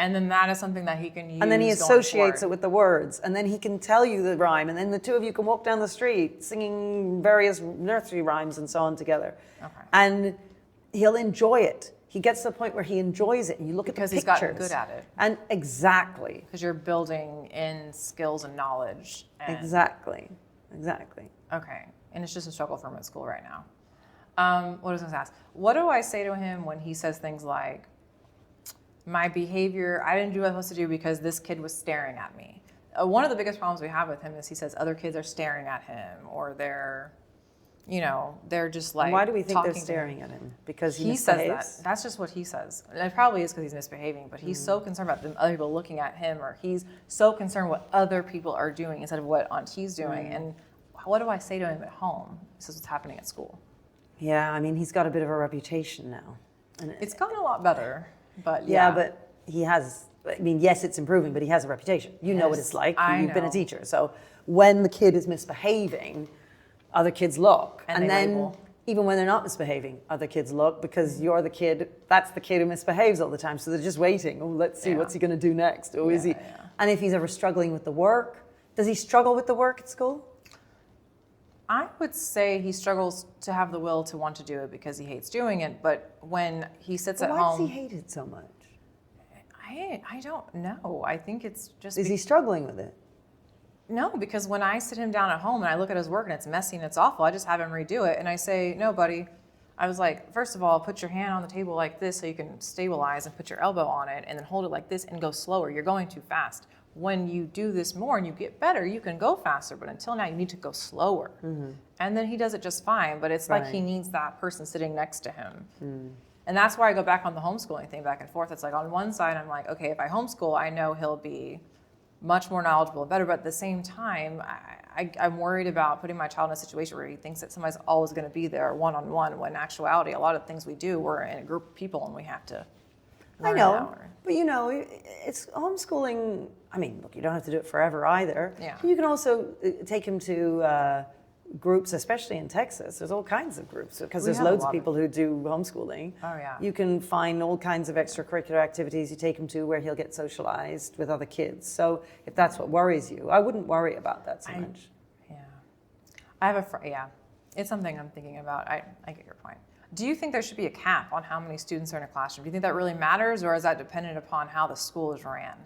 And then that is something that he can use. And then he associates it with the words. And then he can tell you the rhyme. And then the two of you can walk down the street singing various nursery rhymes and so on together. Okay. And he'll enjoy it. He gets to the point where he enjoys it, and you look at the pictures. Because he's gotten good at it. And exactly. Because you're building in skills and knowledge. Exactly. Okay. And it's just a struggle for him at school right now. What was I going to ask? What do I say to him when he says things like, my behavior, I didn't do what I was supposed to do because this kid was staring at me? One of the biggest problems we have with him is he says other kids are staring at him, or they're just like. Why do we think they're staring at him? Because he misbehaves? Says that. That's just what he says. And it probably is because he's misbehaving, but he's so concerned about them, other people looking at him, or he's so concerned what other people are doing instead of what he's doing. And what do I say to him at home? This is what's happening at school. Yeah, I mean, he's got a bit of a reputation now. And it's gotten a lot better, but yeah, but he has. I mean, yes, it's improving, but he has a reputation. You know what it's like. You've been a teacher. So when the kid is misbehaving, other kids look. And then label. Even when they're not misbehaving, other kids look because you're the kid, that's the kid who misbehaves all the time. So they're just waiting. Oh, let's see, what's he going to do next? Or is he? Yeah. And if he's ever struggling with the work, does he struggle with the work at school? I would say he struggles to have the will to want to do it because he hates doing it. But when he sits at home. Why does he hate it so much? I don't know. I think it's just. Is he struggling with it? No, because when I sit him down at home and I look at his work and it's messy and it's awful, I just have him redo it. And I say, no, buddy. I was like, first of all, put your hand on the table like this so you can stabilize, and put your elbow on it, and then hold it like this and go slower. You're going too fast. When you do this more and you get better, you can go faster. But until now, you need to go slower. Mm-hmm. And then he does it just fine. But it's like he needs that person sitting next to him. Mm. And that's why I go back on the homeschooling thing back and forth. It's like on one side, I'm like, okay, if I homeschool, I know he'll be much more knowledgeable and better. But at the same time, I'm worried about putting my child in a situation where he thinks that somebody's always going to be there one-on-one, when in actuality, a lot of things we do, we're in a group of people and we have to learn. I know, but you know, it's homeschooling. I mean, look, you don't have to do it forever either. Yeah. You can also take him to groups, especially in Texas. There's all kinds of groups because there's loads of people who do homeschooling. Oh, yeah. You can find all kinds of extracurricular activities you take him to where he'll get socialized with other kids. So if that's what worries you, I wouldn't worry about that so much. Yeah. I have it's something I'm thinking about. I get your point. Do you think there should be a cap on how many students are in a classroom? Do you think that really matters, or is that dependent upon how the school is ran?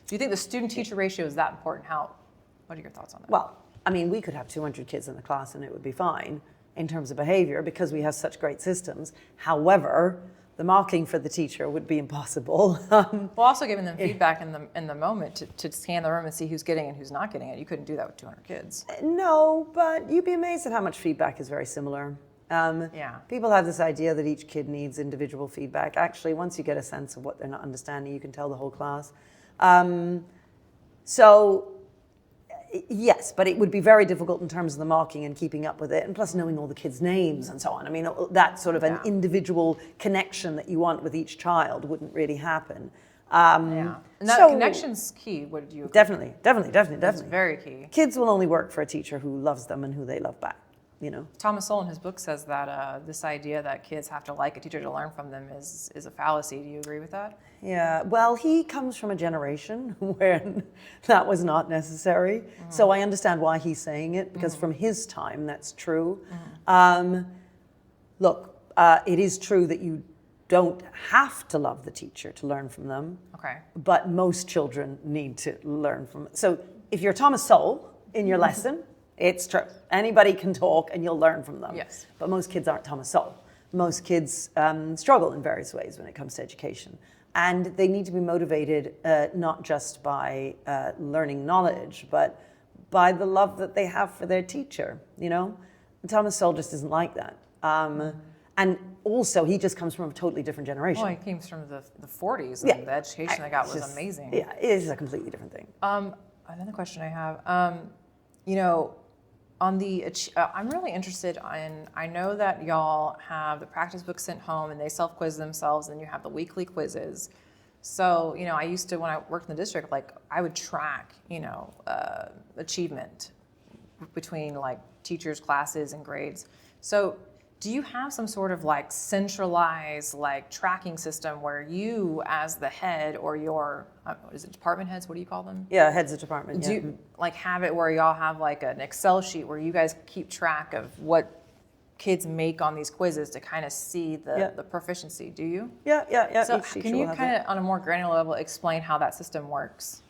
Do you think the student-teacher ratio is that important? What are your thoughts on that? Well, I mean, we could have 200 kids in the class and it would be fine in terms of behavior because we have such great systems. However, the marking for the teacher would be impossible. Well, also giving them feedback in the moment to scan the room and see who's getting and who's not getting it. You couldn't do that with 200 kids. No, but you'd be amazed at how much feedback is very similar. People have this idea that each kid needs individual feedback. Actually, once you get a sense of what they're not understanding, you can tell the whole class. So, yes, but it would be very difficult in terms of the marking and keeping up with it, and plus knowing all the kids' names and so on. I mean, that sort of an individual connection that you want with each child wouldn't really happen. And that connection's key. What do you agree? Definitely. That's very key. Kids will only work for a teacher who loves them and who they love back. Thomas Sowell in his book says that this idea that kids have to like a teacher to learn from them is a fallacy. Do you agree with that? Yeah, well, he comes from a generation when that was not necessary. Mm-hmm. So I understand why he's saying it, because from his time, that's true. Look, it is true that you don't have to love the teacher to learn from them. Okay. But most children need to learn from it. So if you're Thomas Sowell in your lesson, it's true. Anybody can talk and you'll learn from them. Yes. But most kids aren't Thomas Sowell. Most kids struggle in various ways when it comes to education. And they need to be motivated not just by learning knowledge, but by the love that they have for their teacher, And Thomas Sowell just isn't like that. And also, he just comes from a totally different generation. Well, he came from the 40s, and the education they got was amazing. Yeah, it is a completely different thing. Another question I have, on the, I'm really interested in, I know that y'all have the practice books sent home and they self-quiz themselves, and you have the weekly quizzes. So, I used to, when I worked in the district, I would track, achievement between teachers, classes, and grades. So do you have some sort of centralized tracking system where you as the head or your, is it department heads? What do you call them? Yeah, heads of department. Do you have it where y'all have an Excel sheet where you guys keep track of what kids make on these quizzes to kind of see the proficiency? Do you? Yeah. So can you kind of on a more granular level explain how that system works?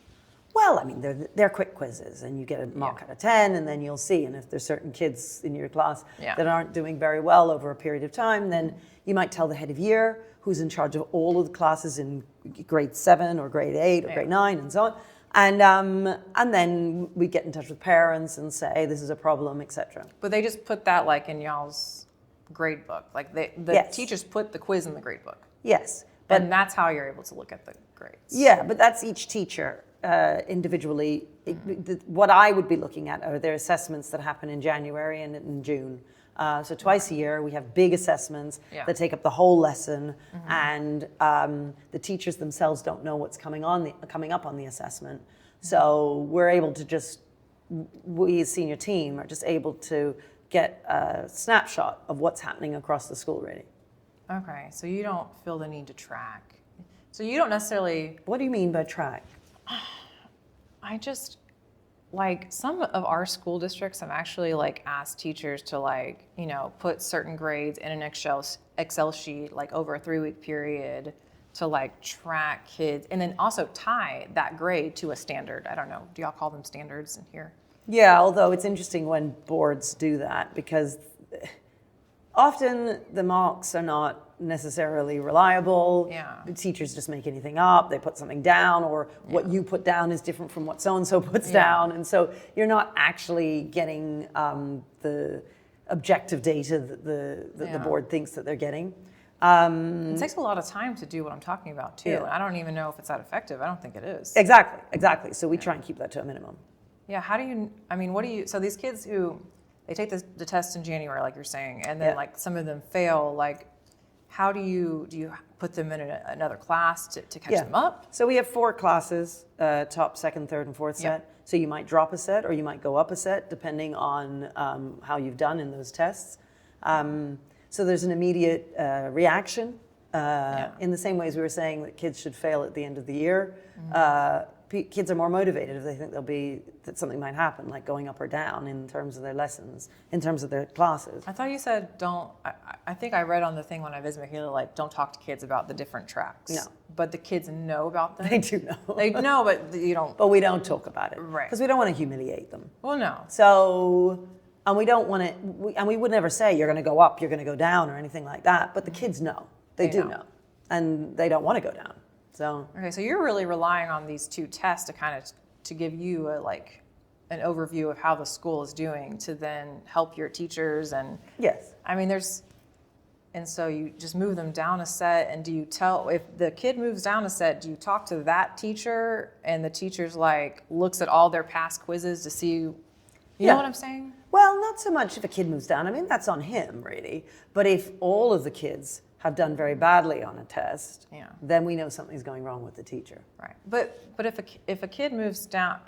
Well, I mean, they're quick quizzes, and you get a mark out of 10, and then you'll see. And if there's certain kids in your class that aren't doing very well over a period of time, then you might tell the head of year, who's in charge of all of the classes in grade 7 or grade 8 or grade 9 and so on. And then we get in touch with parents and say, this is a problem, etc. But they just put that in y'all's grade book. The teachers put the quiz in the grade book. Yes. And that's how you're able to look at the grades. Yeah, but that's each teacher. Individually, what I would be looking at are their assessments that happen in January and in June. So twice a year, we have big assessments that take up the whole lesson, and the teachers themselves don't know what's coming up on the assessment. So we're able to we as senior team are just able to get a snapshot of what's happening across the school, really. Okay, so you don't feel the need to track. So you don't necessarily... What do you mean by track? I just, some of our school districts have actually asked teachers to put certain grades in an Excel sheet over a 3-week period to track kids, and then also tie that grade to a standard. I don't know, do y'all call them standards in here? Yeah, although it's interesting when boards do that, because often the marks are not necessarily reliable. Yeah. The teachers just make anything up. They put something down, or what you put down is different from what so-and-so puts down. And so you're not actually getting the objective data that the board thinks that they're getting. It takes a lot of time to do what I'm talking about, too. And I don't even know if it's that effective. I don't think it is. Exactly. So we try and keep that to a minimum. Yeah, so these kids who, they take the test in January, like you're saying, and then some of them fail, how do you put them in another class to catch them up? So we have 4 classes, top, second, third, and fourth set. So you might drop a set or you might go up a set depending on how you've done in those tests. So there's an immediate reaction in the same way as we were saying that kids should fail at the end of the year. Kids are more motivated if they think that something might happen, like going up or down in terms of their lessons, in terms of their classes. I thought you said I think I read on the thing when I visited Michaela, don't talk to kids about the different tracks. No. But the kids know about them? They do know. They know, but you don't. But we don't talk about it. Right. Because we don't want to humiliate them. Well, no. So, and we don't want to, and we would never say you're going to go up, you're going to go down, or anything like that. But the kids know. They do know. And they don't want to go down. So. Okay, so you're really relying on these 2 tests to kind of to give you an overview of how the school is doing to then help your teachers and. Yes. I mean, And so you just move them down a set, and do you tell, if the kid moves down a set, do you talk to that teacher and the teacher's like looks at all their past quizzes to see, you know what I'm saying? Well, not so much if a kid moves down. I mean, that's on him, really. But if all of the kids have done very badly on a test, then we know something's going wrong with the teacher. Right. But if a kid moves down,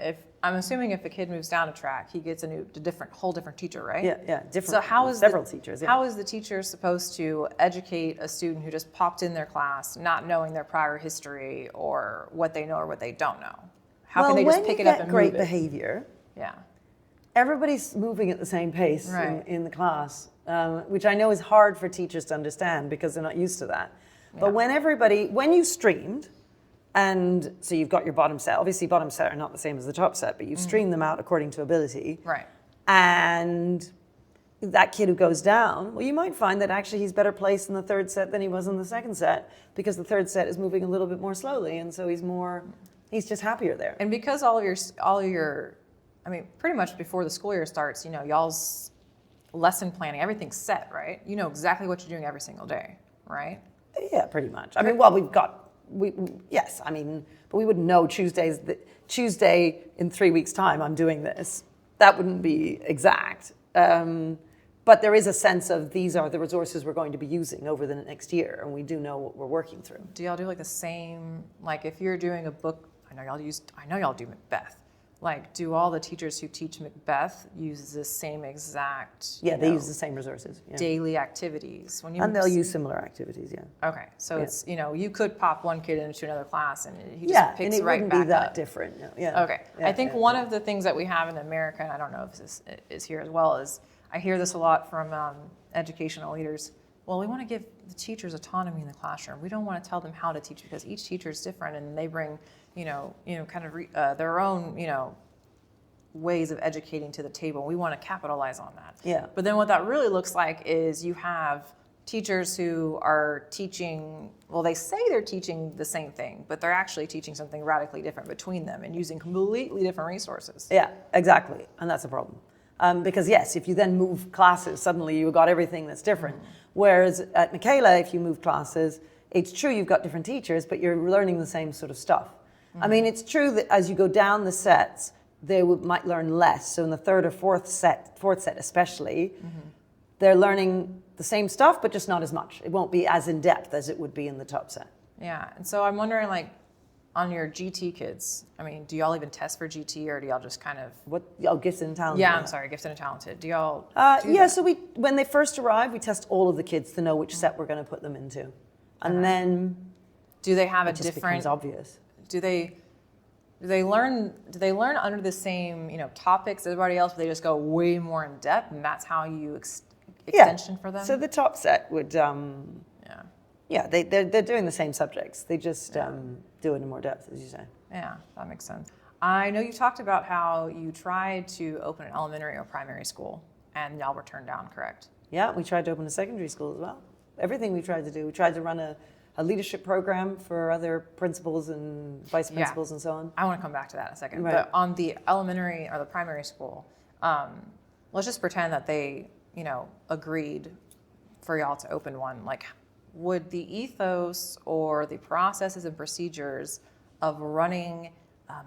I'm assuming if a kid moves down a track, he gets a whole different teacher, right? Yeah, different. So how is several teachers? Yeah. How is the teacher supposed to educate a student who just popped in their class, not knowing their prior history or what they know or what they don't know? How can they just pick it up and move it? Great behavior. Yeah. Everybody's moving at the same pace Right. in the class, which I know is hard for teachers to understand because they're not used to that. But when you streamed, and so you've got your bottom set, obviously bottom set are not the same as the top set, but you stream them out according to ability. Right. And that kid who goes down, well, you might find that actually he's better placed in the third set than he was in the second set because the third set is moving a little bit more slowly, and so he's just happier there. And because all your I mean, pretty much before the school year starts, y'all's lesson planning, everything's set, right? You know exactly what you're doing every single day, right? Yeah, pretty much. I mean, well, yes, I mean, but we wouldn't know Tuesday in 3 weeks' time I'm doing this. That wouldn't be exact. But there is a sense of these are the resources we're going to be using over the next year, and we do know what we're working through. Do y'all do like the same, like if you're doing a book, I know y'all do Macbeth. Like, do all the teachers who teach Macbeth use the same exact they use the same resources. Yeah. Daily activities? And they'll use similar activities, yeah. Okay, so it's, you could pop one kid into another class and he just picks right back up. Yeah, and it wouldn't be that different. No. Yeah. Okay, I think one of the things that we have in America, and I don't know if this is here as well, is I hear this a lot from educational leaders. Well, we want to give the teachers autonomy in the classroom. We don't want to tell them how to teach because each teacher is different and they bring their own, ways of educating to the table. We want to capitalize on that. Yeah. But then what that really looks like is you have teachers who are teaching, well, they say they're teaching the same thing, but they're actually teaching something radically different between them and using completely different resources. Yeah, exactly. And that's a problem. Because yes, if you then move classes, suddenly you've got everything that's different. Whereas at Michaela, if you move classes, it's true you've got different teachers, but you're learning the same sort of stuff. I mean, it's true that as you go down the sets, they might learn less. So in the third or fourth set especially, they're learning the same stuff, but just not as much. It won't be as in-depth as it would be in the top set. Yeah, and so I'm wondering, like, on your GT kids, I mean, do y'all even test for GT, or do y'all just kind of... gifted and talented. Yeah, I'm sorry, gifted and talented. Do y'all so when they first arrive, we test all of the kids to know which set we're going to put them into. And then... Do they have it just becomes obvious. Do they learn under the same topics as everybody else, but they just go way more in depth, and that's how you extension for them? So the top set would they're doing the same subjects. They just do it in more depth, as you say. Yeah, that makes sense. I know you talked about how you tried to open an elementary or primary school and y'all were turned down, correct? Yeah, we tried to open a secondary school as well. Everything we tried to do. We tried to run a leadership program for other principals and vice principals and so on. I want to come back to that in a second. Right. But on the elementary or the primary school, let's just pretend that they, agreed for y'all to open one. Like, would the ethos or the processes and procedures of running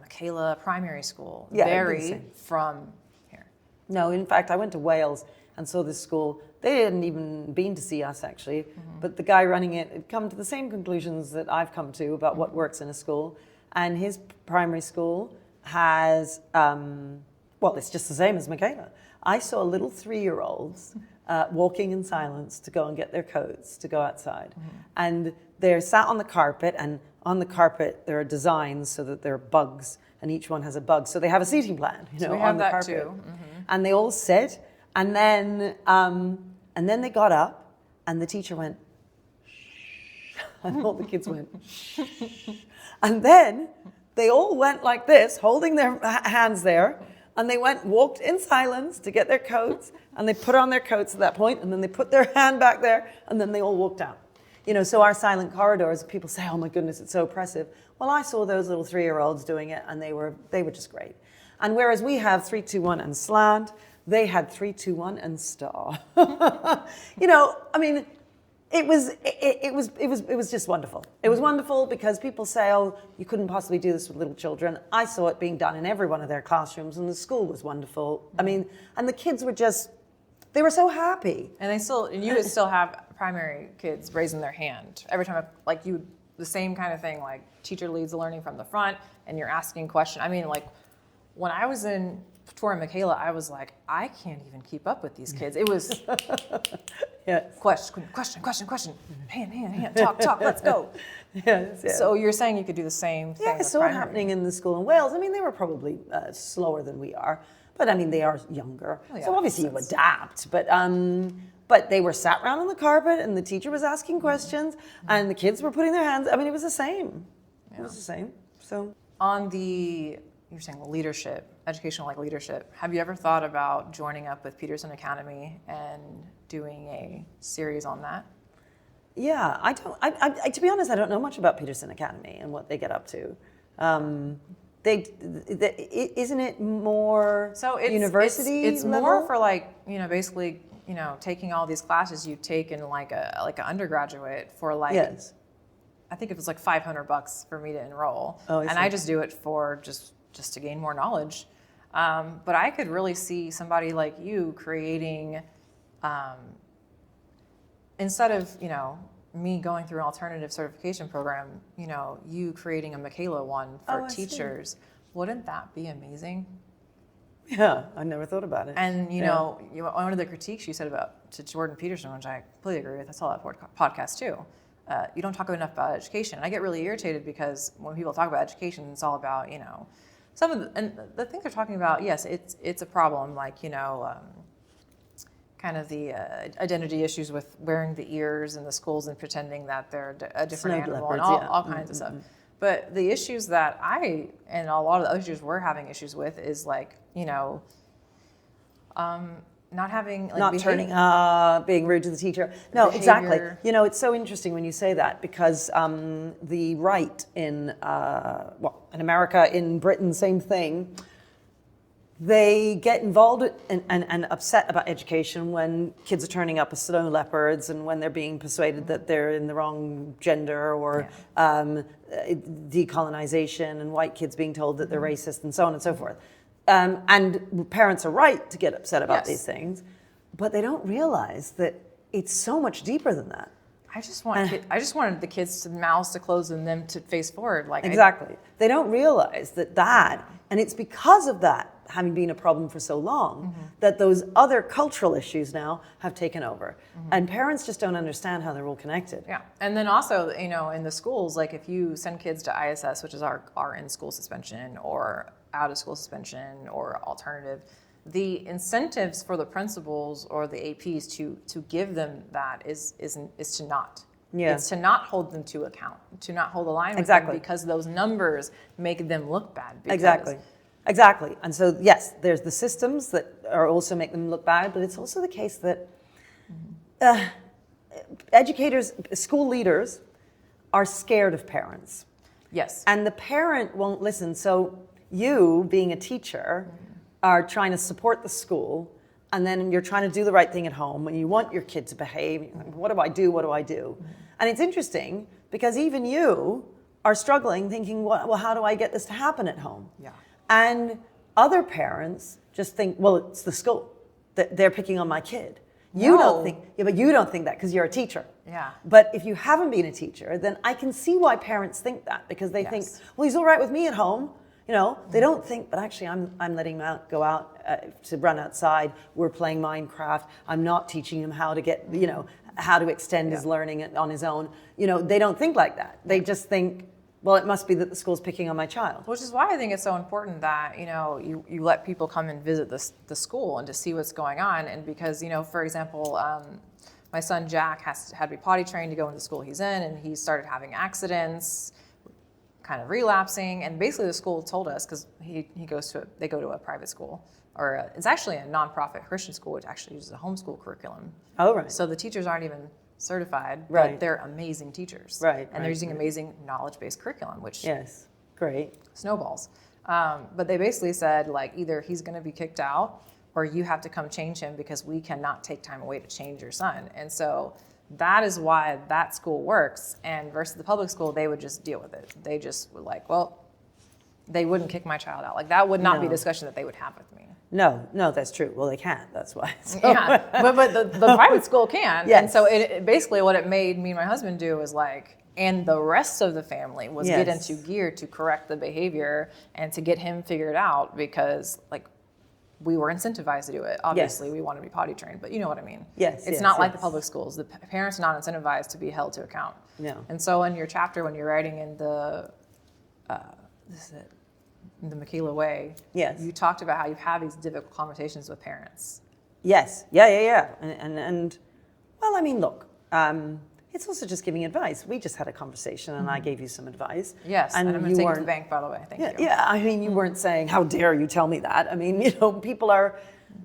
Michaela Primary School vary from here? No, in fact, I went to Wales and saw this school. They hadn't even been to see us, actually, but the guy running it had come to the same conclusions that I've come to about what works in a school. And his primary school has, it's just the same as Michaela. I saw little 3-year-olds walking in silence to go and get their coats to go outside. And they're sat on the carpet, and on the carpet there are designs so that there are bugs, and each one has a bug. So they have a seating plan, so we on have the that carpet. Too. And they all sit, and then they got up, and the teacher went, shh, and all the kids went, shh. And then they all went like this, holding their hands there, and they walked in silence to get their coats, and they put on their coats at that point, and then they put their hand back there, and then they all walked out. So our silent corridors, people say, oh my goodness, it's so oppressive. Well, I saw those little 3-year-olds doing it, and they were just great. And whereas we have 3, 2, 1 and slant, they had 3, 2, 1 and star. It was just wonderful. It was wonderful because people say, "Oh, you couldn't possibly do this with little children." I saw it being done in every one of their classrooms, and the school was wonderful. I mean, and the kids were they were so happy. And you would still have primary kids raising their hand every time, the same kind of thing, like teacher leads the learning from the front, and you're asking questions. I mean, like when I was in Tor and Michaela, I was like, I can't even keep up with these kids. It was Yes. question, hand, talk, let's go. Yes. So you're saying you could do the same thing? Yeah, I saw it happening in the school in Wales. I mean, they were probably slower than we are, but I mean, they are younger. Oh, yeah, so obviously you adapt, but they were sat around on the carpet and the teacher was asking questions and the kids were putting their hands. I mean, it was the same. Yeah. It was the same. So you're saying leadership, educational leadership. Have you ever thought about joining up with Peterson Academy and doing a series on that? Yeah, I to be honest, I don't know much about Peterson Academy and what they get up to. Isn't it more university It's level? more for basically, taking all these classes you take in like an undergraduate for Yes. I think it was like $500 for me to enroll. Oh, I just do it for just to gain more knowledge. But I could really see somebody like you creating, instead of, me going through an alternative certification program, you creating a Michaela one for teachers. Wouldn't that be amazing? Yeah, I never thought about it. And, one of the critiques you said to Jordan Peterson, which I completely agree with, I saw that podcast too. You don't talk enough about education. And I get really irritated because when people talk about education, it's all about, and the things they're talking about, yes, it's a problem, kind of the identity issues with wearing the ears in the schools and pretending that they're a different Snow animal leopards, and all kinds of stuff. But the issues that and a lot of the other issues we're having issues with is not having not turning up, being rude to the teacher. No, exactly. It's so interesting when you say that because the right in America, in Britain, same thing. They get involved and upset about education when kids are turning up as snow leopards and when they're being persuaded that they're in the wrong gender or decolonization and white kids being told that they're racist and so on and so forth. And parents are right to get upset about these things, but they don't realize that it's so much deeper than that. I just wanted the kids' mouths to close and them to face forward. Exactly. They don't realize that, and it's because of that, having been a problem for so long, that those other cultural issues now have taken over. And parents just don't understand how they're all connected. Yeah. And then also, in the schools, if you send kids to ISS, which is our in-school suspension or out-of-school suspension or alternative, the incentives for the principals or the APs to give them that is to not. Yeah. It's to not hold them to account, to not hold the line with them because those numbers make them look bad. Exactly. And so, yes, there's the systems that are also make them look bad, but it's also the case that educators, school leaders are scared of parents. Yes. And the parent won't listen. So you, being a teacher, are trying to support the school, and then you're trying to do the right thing at home, and you want your kid to behave. What do I do? What do I do? And it's interesting because even you are struggling, thinking, well, how do I get this to happen at home? Yeah. And other parents just think, well, it's the school that they're picking on my kid. You don't think, but you don't think that because you're a teacher. Yeah. But if you haven't been a teacher, then I can see why parents think that because they think, well, he's all right with me at home. They don't think, but actually I'm letting him go out to run outside. We're playing Minecraft. I'm not teaching him how to get, how to extend his learning on his own. They don't think like that. They just think, well, it must be that the school's picking on my child. Which is why I think it's so important that, you let people come and visit the school and to see what's going on. And because, for example, my son Jack had to be potty trained to go into the school he's in, and he started having accidents, kind of relapsing, and basically the school told us, because they go to a private school, or it's actually a nonprofit Christian school, which actually uses a homeschool curriculum. Oh, right. So the teachers aren't even certified, right. But they're amazing teachers. Right. And they're using amazing knowledge-based curriculum, which great. Snowballs. But they basically said, either he's going to be kicked out or you have to come change him because we cannot take time away to change your son. And so that is why that school works. And versus the public school, they would just deal with it. They just were like, well, they wouldn't kick my child out. Like that would not be a discussion that they would have with me. No, that's true. Well, they can't. That's why. So. Yeah, but the private school can. Yes. And so it basically what it made me and my husband do was like, and the rest of the family was get into gear to correct the behavior and to get him figured out, because like we were incentivized to do it. Obviously, we want to be potty trained, but you know what I mean. Yes. It's not like the public schools. The parents are not incentivized to be held to account. No. And so in your chapter, when you're writing in the the Michaela way, you talked about how you've had these difficult conversations with parents. Yes. Yeah. And well, I mean, look, it's also just giving advice. We just had a conversation and I gave you some advice. Yes, and I'm going to take it to the bank, by the way. Thank you. Yeah, I mean, you weren't saying, how dare you tell me that? I mean, you know, people are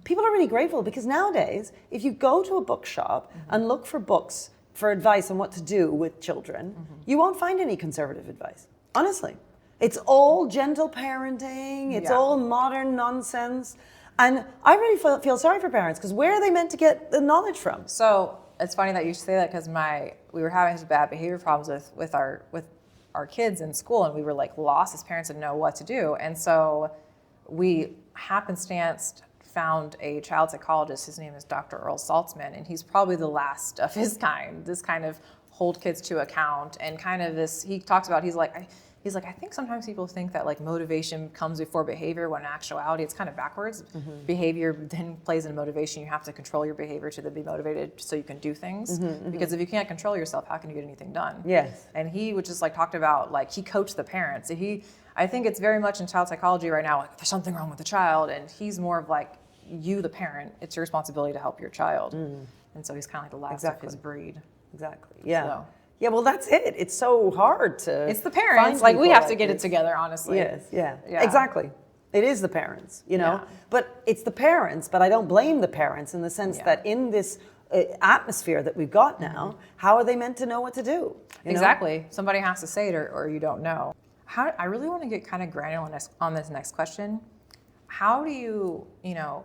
really grateful, because nowadays, if you go to a bookshop and look for books for advice on what to do with children, you won't find any conservative advice, honestly. It's all gentle parenting. It's all modern nonsense. And I really feel sorry for parents, because where are they meant to get the knowledge from? So it's funny that you say that, because we were having some bad behavior problems with our kids in school, and we were like lost as parents and know what to do. And so we happenstance found a child psychologist. His name is Dr. Earl Saltzman, and he's probably the last of his kind. This kind of hold kids to account, and kind of this, he talks about, he's like, I think sometimes people think that like motivation comes before behavior, when in actuality it's kind of backwards. Behavior then plays into motivation. You have to control your behavior to then be motivated so you can do things. Because if you can't control yourself, how can you get anything done? Yes. And he would just like talked about, like, he coached the parents. I think it's very much in child psychology right now, like there's something wrong with the child, and he's more of like, you the parent, it's your responsibility to help your child. And so he's kind of like the last of his breed. Exactly. Yeah. So. Yeah, well, that's it. It's so hard to. It's the parents. Like, we have to get it together, honestly. Yes, yeah. Exactly. It is the parents, you know. But it's the parents, but I don't blame the parents in the sense that in this atmosphere that we've got now, how are they meant to know what to do? Exactly. Know? Somebody has to say it, or you don't know. I really want to get kind of granular on this next question. How do you,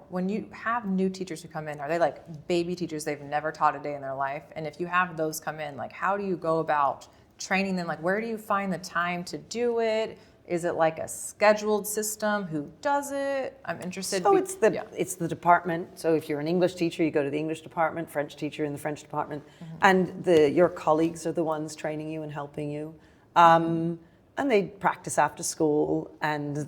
when you have new teachers who come in, are they like baby teachers they've never taught a day in their life? And if you have those come in, like, how do you go about training them? Like, where do you find the time to do it? Is it like a scheduled system? Who does it? I'm interested. So it's the department. So if you're an English teacher, you go to the English department, French teacher in the French department, and your colleagues are the ones training you and helping you. And they practice after school, and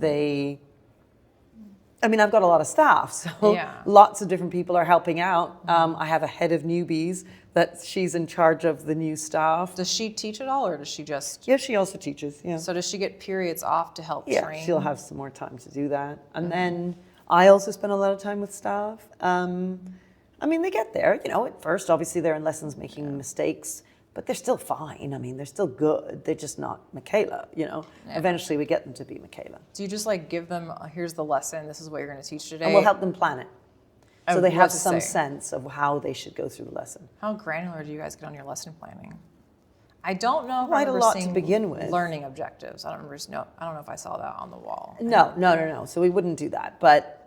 I've got a lot of staff, so lots of different people are helping out. I have a head of newbies that she's in charge of the new staff. Does she teach at all, or does she just? Yeah, she also teaches, yeah. So does she get periods off to help train? Yeah, she'll have some more time to do that. And then I also spend a lot of time with staff. They get there, at first, obviously they're in lessons making mistakes, but they're still fine. They're still good. They're just not Michaela, Yeah. Eventually we get them to be Michaela. Do you just like give them, here's the lesson, this is what you're going to teach today? And we'll help them plan it. So they have some sense of how they should go through the lesson. How granular do you guys get on your lesson planning? I don't know if quite a lot to begin with. Learning objectives. I don't know if I saw that on the wall. No. So we wouldn't do that, but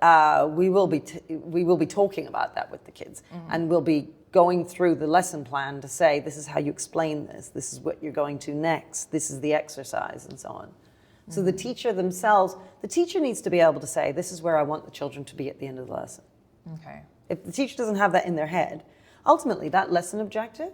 we will be talking about that with the kids, and we'll be going through the lesson plan to say, this is how you explain this. This is what you're going to next. This is the exercise, and so on. So the teacher needs to be able to say, this is where I want the children to be at the end of the lesson. Okay. If the teacher doesn't have that in their head, ultimately that lesson objective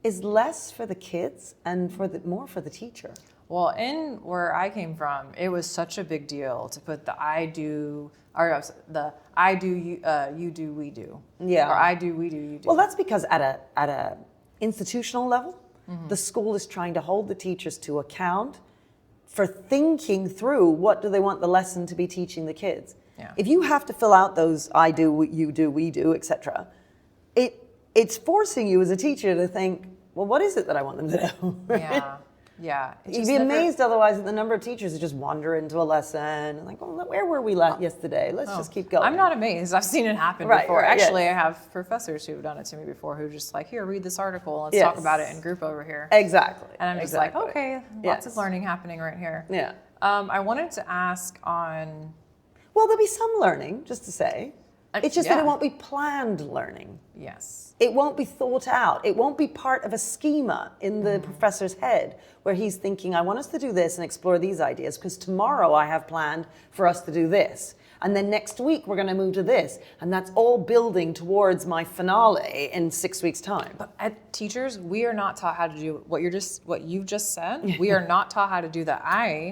is less for the kids and more for the teacher. Well, in where I came from, it was such a big deal to put the I do, or the I do, you do, we do. Yeah. Or I do, we do, you do. Well, that's because at a institutional level, the school is trying to hold the teachers to account for thinking through what do they want the lesson to be teaching the kids. Yeah. If you have to fill out those I do, you do, we do, etc., it's forcing you as a teacher to think, well, what is it that I want them to know? Right? Yeah. You'd be amazed otherwise at the number of teachers who just wander into a lesson and like, well, where were we yesterday? Let's just keep going. I'm not amazed. I've seen it happen before. Actually, I have professors who've done it to me before who just like, here, read this article. Let's talk about it in group over here. Exactly. And I'm just like, okay, lots of learning happening right here. Yeah. I wanted to ask on... Well, there'll be some learning, just to say. It's just that it won't be planned learning. Yes. It won't be thought out. It won't be part of a schema in the professor's head where he's thinking, I want us to do this and explore these ideas because tomorrow I have planned for us to do this. And then next week we're going to move to this. And that's all building towards my finale in 6 weeks' time. But as teachers, we are not taught how to do what you've just said. We are not taught how to do that.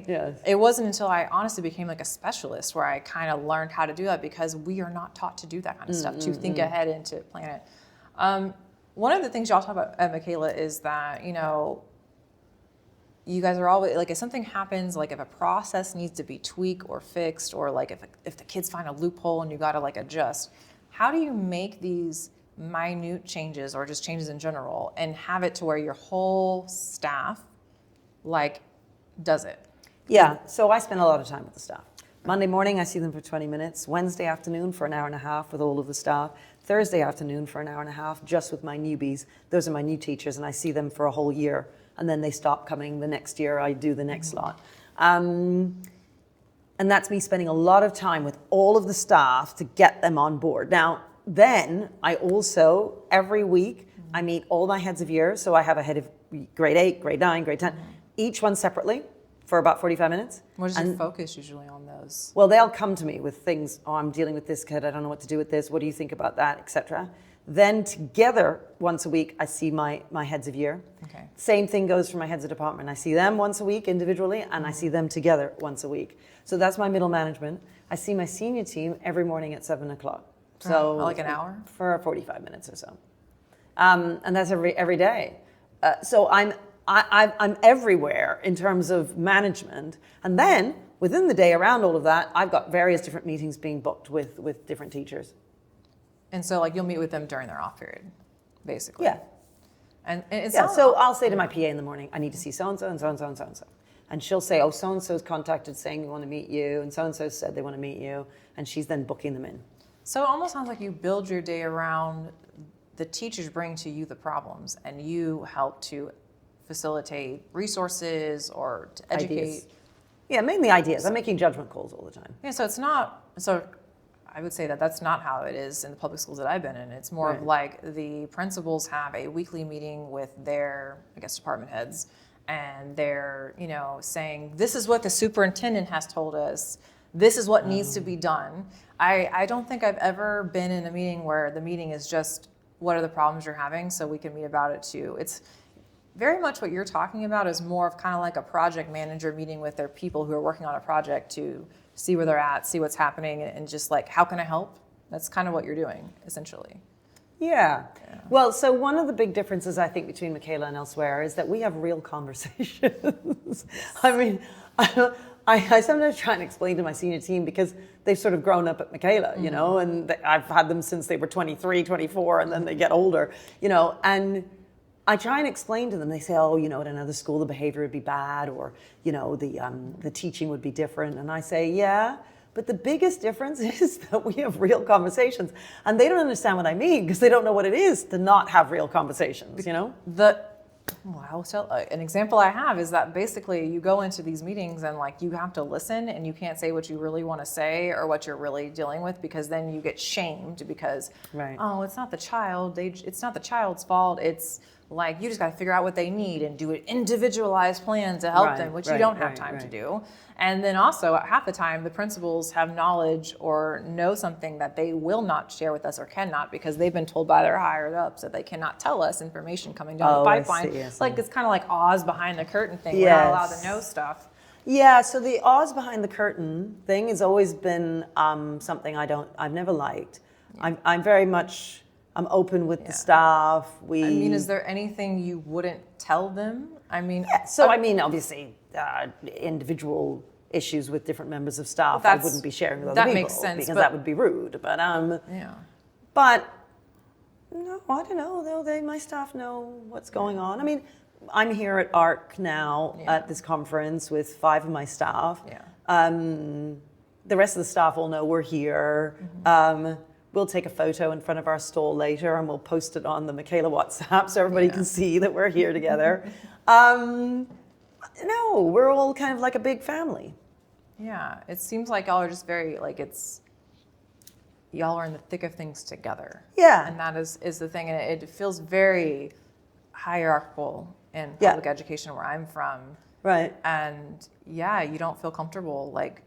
Yes. It wasn't until I honestly became like a specialist where I kind of learned how to do that because we are not taught to do that kind of stuff, to think ahead and to plan it. One of the things y'all talk about at Michaela is that, you guys are always, like, if something happens, like if a process needs to be tweaked or fixed, or like if the kids find a loophole and you got to like adjust, how do you make these minute changes or just changes in general and have it to where your whole staff like does it? Yeah, so I spend a lot of time with the staff. Monday morning, I see them for 20 minutes. Wednesday afternoon for an hour and a half with all of the staff. Thursday afternoon for an hour and a half just with my newbies. Those are my new teachers, and I see them for a whole year. And then they stop coming the next year. I do the next lot. And that's me spending a lot of time with all of the staff to get them on board. Now, then I also, every week, I meet all my heads of year. So I have a head of grade 8, grade 9, grade 10, each one separately for about 45 minutes. What is your focus usually on those? Well, they'll come to me with things, I'm dealing with this kid, I don't know what to do with this, what do you think about that, etc. Then together, once a week, I see my heads of year. Okay. Same thing goes for my heads of department. I see them once a week individually, and I see them together once a week. So that's my middle management. I see my senior team every morning at 7 o'clock. So like an hour? For 45 minutes or so. And that's every day. So I'm everywhere in terms of management. And then within the day around all of that, I've got various different meetings being booked with different teachers. And so, like, you'll meet with them during their off period, basically. Yeah. And it's So I'll say to my PA in the morning, I need to see so-and-so and so-and-so and so-and-so. And she'll say, oh, so-and-so's contacted saying we want to meet you, and so-and-so said they want to meet you, and she's then booking them in. So it almost sounds like you build your day around the teachers bring to you the problems, and you help to facilitate resources or to educate. Ideas. Yeah, mainly ideas. I'm making judgment calls all the time. Yeah, so it's not, so I would say that that's not how it is in the public schools that I've been in. It's more of like the principals have a weekly meeting with their, I guess, department heads, and they're, saying, this is what the superintendent has told us. This is what needs to be done. I don't think I've ever been in a meeting where the meeting is just, what are the problems you're having so we can meet about it too. It's very much what you're talking about is more of kind of like a project manager meeting with their people who are working on a project to see where they're at, see what's happening, and just like, how can I help? That's kind of what you're doing, essentially. Yeah. Well, so one of the big differences, I think, between Michaela and elsewhere is that we have real conversations. I mean, I sometimes try and explain to my senior team because they've sort of grown up at Michaela, and I've had them since they were 23, 24, and then they get older, and I try and explain to them. They say, oh, at another school the behavior would be bad, or, the teaching would be different. And I say, yeah, but the biggest difference is that we have real conversations. And they don't understand what I mean because they don't know what it is to not have real conversations, An example I have is that basically you go into these meetings and like you have to listen and you can't say what you really want to say or what you're really dealing with because then you get shamed because, oh, it's not the child. It's not the child's fault. It's like you just got to figure out what they need and do an individualized plan to help them, which you don't have time to do. And then also half the time the principals have knowledge or know something that they will not share with us or cannot because they've been told by their higher ups that they cannot tell us information coming down the pipeline. It's kind of like Oz behind the curtain thing. We're not allowed to know stuff. Yeah, so the Oz behind the curtain thing has always been something I've never liked. I'm very much, I'm open with the staff. Is there anything you wouldn't tell them? Obviously, individual issues with different members of staff I wouldn't be sharing with other people. That makes sense. Because that would be rude. But But no, I don't know. My staff know what's going on. I mean, I'm here at ARC now at this conference with 5 of my staff. The rest of the staff all know we're here. We'll take a photo in front of our stall later and we'll post it on the Michaela WhatsApp so everybody can see that we're here together. No, we're all kind of like a big family. Yeah, it seems like y'all are just very, like, it's, y'all are in the thick of things together. Yeah. And that is the thing. And it feels very hierarchical in public education where I'm from. Right. And yeah, you don't feel comfortable like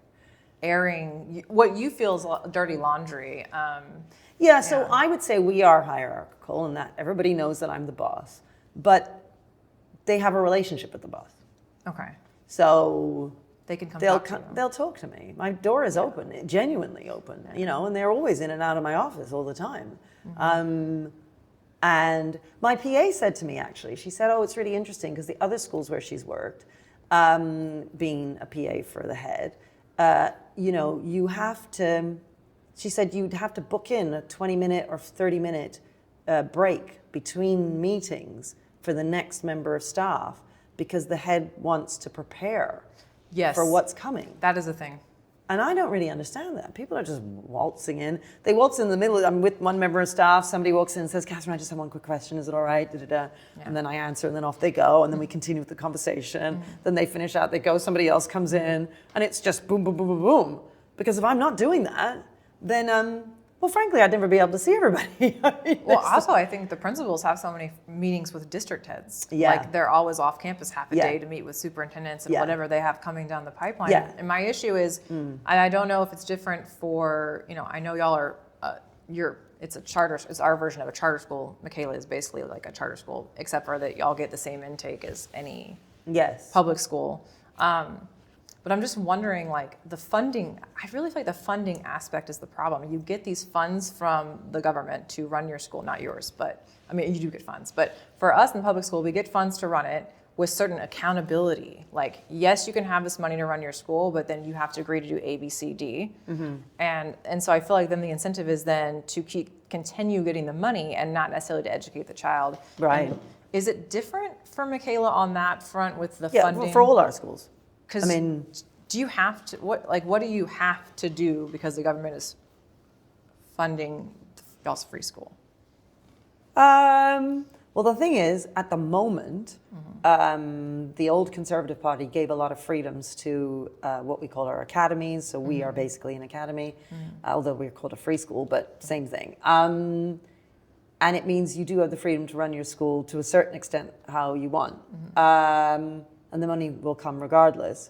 airing what you feel is dirty laundry. So I would say we are hierarchical in that everybody knows that I'm the boss, but they have a relationship with the boss. Okay. So they can come they'll talk to me. My door is open, genuinely open, and they're always in and out of my office all the time. And my PA said to me, actually, she said, oh, it's really interesting because the other schools where she's worked, being a PA for the head, you have to, she said you'd have to book in a 20-minute or 30-minute break between meetings for the next member of staff because the head wants to prepare for what's coming. That is a thing. And I don't really understand that. People are just waltzing in. They waltz in the middle. I'm with one member of staff. Somebody walks in and says, Katharine, I just have one quick question. Is it all right? Yeah. And then I answer, and then off they go. And then we continue with the conversation. Then they finish out. They go. Somebody else comes in. And it's just boom, boom, boom, boom, boom. Because if I'm not doing that, then, well, frankly, I'd never be able to see everybody. Well, also, I think the principals have so many meetings with district heads. Yeah. Like, they're always off campus half a day to meet with superintendents and whatever they have coming down the pipeline. Yeah. And my issue is, and I don't know if it's different for, I know y'all are, it's our version of a charter school. Michaela is basically like a charter school, except for that y'all get the same intake as any public school. But I'm just wondering, like, the funding, I really feel like the funding aspect is the problem. You get these funds from the government to run your school, not yours, but, I mean, you do get funds. But for us in public school, we get funds to run it with certain accountability. Like, yes, you can have this money to run your school, but then you have to agree to do A, B, C, D. And so I feel like then the incentive is then to continue getting the money and not necessarily to educate the child. Right. And is it different for Michaela on that front with the funding? Yeah, for all our schools. Because do you have to, what do you have to do because the government is funding y'all's free school? Well, the thing is, at the moment, the old Conservative Party gave a lot of freedoms to what we call our academies. So we are basically an academy, although we're called a free school, but same thing. And it means you do have the freedom to run your school to a certain extent how you want. And the money will come regardless.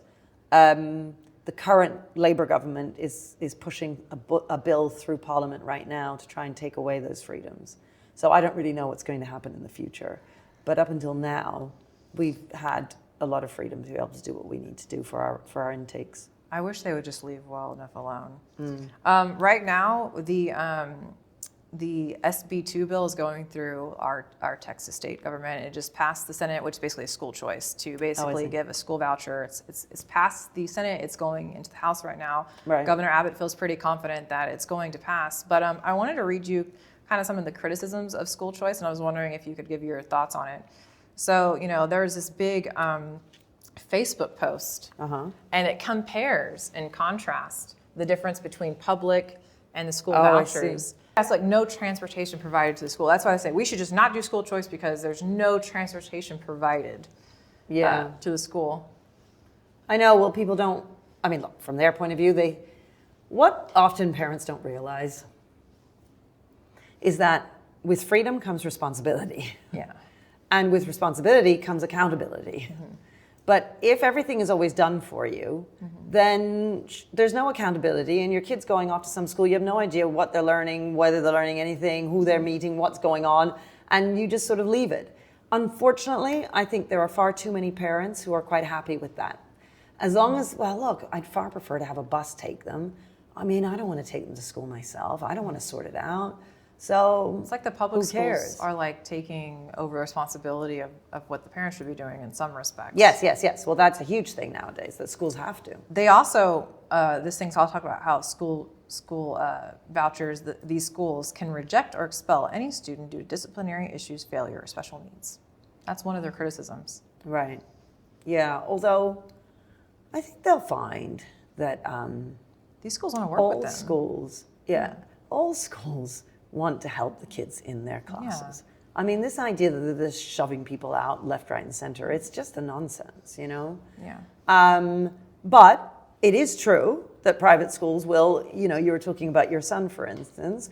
The current Labour government is pushing a bill through Parliament right now to try and take away those freedoms. So I don't really know what's going to happen in the future. But up until now, we've had a lot of freedom to be able to do what we need to do for our intakes. I wish they would just leave well enough alone. Right now, the SB2 bill is going through our Texas state government. It just passed the Senate, which is basically a school choice to basically give a school voucher. It's passed the Senate. It's going into the House right now. Right. Governor Abbott feels pretty confident that it's going to pass. But I wanted to read you kind of some of the criticisms of school choice, and I was wondering if you could give your thoughts on it. So, there's this big Facebook post, and it compares and contrasts the difference between public and the school vouchers. That's like no transportation provided to the school. That's why I say we should just not do school choice because there's no transportation provided to the school. I know, well, people don't, look, from their point of view, what often parents don't realize is that with freedom comes responsibility. Yeah. And with responsibility comes accountability. But if everything is always done for you, then there's no accountability, and your kid's going off to some school, you have no idea what they're learning, whether they're learning anything, who they're meeting, what's going on, and you just sort of leave it. Unfortunately, I think there are far too many parents who are quite happy with that. As long as, well, look, I'd far prefer to have a bus take them. I don't want to take them to school myself. I don't want to sort it out. So it's like the public schools are like taking over responsibility of what the parents should be doing in some respects. Yes. Well, that's a huge thing nowadays that schools have to. They also, this thing's I'll talk about how school vouchers, these schools can reject or expel any student due to disciplinary issues, failure, or special needs. That's one of their criticisms. Right. Yeah, although I think they'll find that these schools want to work with them. All schools want to help the kids in their classes. Yeah. This idea that they're just shoving people out left, right, and center, it's just a nonsense, Yeah. But it is true that private schools will, you were talking about your son, for instance,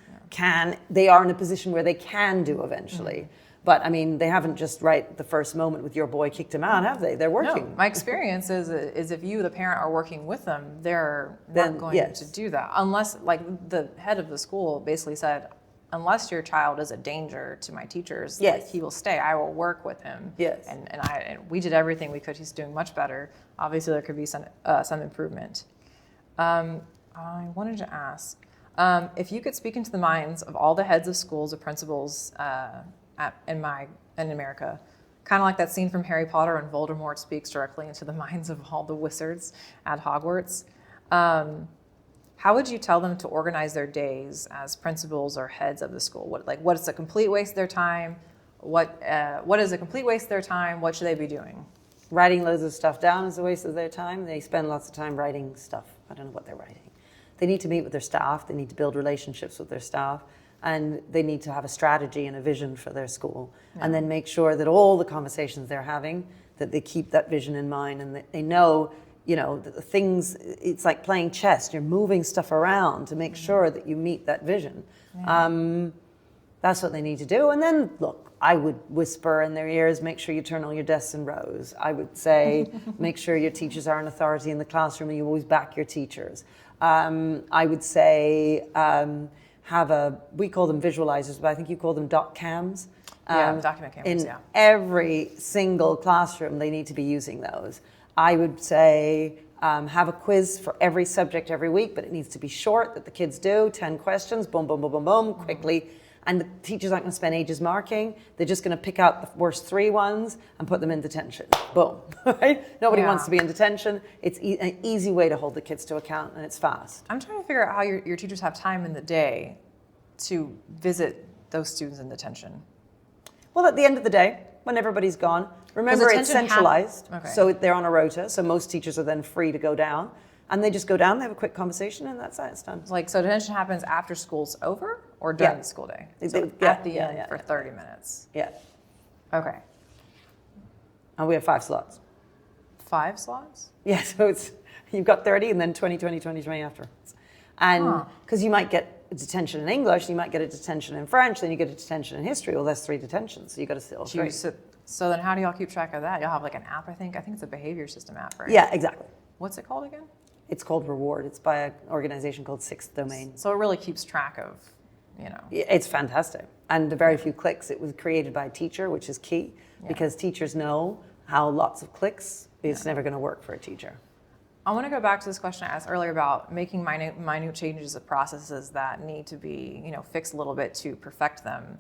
they are in a position where they can do eventually. But I mean, they haven't just right the first moment with your boy kicked him out, have they? They're working. No, my experience is if you, the parent, are working with them, they're not going to do that. Unless, like, the head of the school basically said, unless your child is a danger to my teachers, like, he will stay. I will work with him. Yes. And we did everything we could. He's doing much better. Obviously, there could be some improvement. I wanted to ask, if you could speak into the minds of all the heads of schools or principals in America, kind of like that scene from Harry Potter when Voldemort speaks directly into the minds of all the wizards at Hogwarts, how would you tell them to organize their days as principals or heads of the school? What is a complete waste of their time? What is a complete waste of their time? What should they be doing? Writing loads of stuff down is a waste of their time. They spend lots of time writing stuff. I don't know what they're writing. They need to meet with their staff. They need to build relationships with their staff. And they need to have a strategy and a vision for their school. And then make sure that all the conversations they're having, that they keep that vision in mind and that they know, the things, it's like playing chess. You're moving stuff around to make sure that you meet that vision. That's what they need to do. And then, look, I would whisper in their ears, make sure you turn all your desks in rows. I would say, make sure your teachers are an authority in the classroom and you always back your teachers. I would say, we call them visualizers, but I think you call them doc cams. Document cameras, in every single classroom, they need to be using those. I would say have a quiz for every subject every week, but it needs to be short, that the kids do, 10 questions, boom, boom, boom, boom, boom, quickly. And the teachers aren't going to spend ages marking. They're just going to pick out the worst 3 ones and put them in detention. Boom, right? Nobody wants to be in detention. It's an easy way to hold the kids to account, and it's fast. I'm trying to figure out how your teachers have time in the day to visit those students in detention. Well, at the end of the day, when everybody's gone, remember it's centralized, so they're on a rota, so most teachers are then free to go down, and they just go down, they have a quick conversation, and that's it, it's done. So detention happens after school's over or during the school day? So at the end for 30 minutes? Yeah. Okay. And we have 5 slots. 5 slots? Yeah, so you've got 30 and then 20, 20, 20, 20 afterwards. And because you might get a detention in English, you might get a detention in French, then you get a detention in history. Well, that's 3 detentions, so you got to sit all 3. So then how do y'all keep track of that? Y'all have like an app, I think it's a behavior system app, right? Yeah, exactly. What's it called again? It's called Reward. It's by an organization called Sixth Domain. So it really keeps track of, It's fantastic. And a very few clicks. It was created by a teacher, which is key, because teachers know how lots of clicks is never going to work for a teacher. I want to go back to this question I asked earlier about making minute changes of processes that need to be, fixed a little bit to perfect them.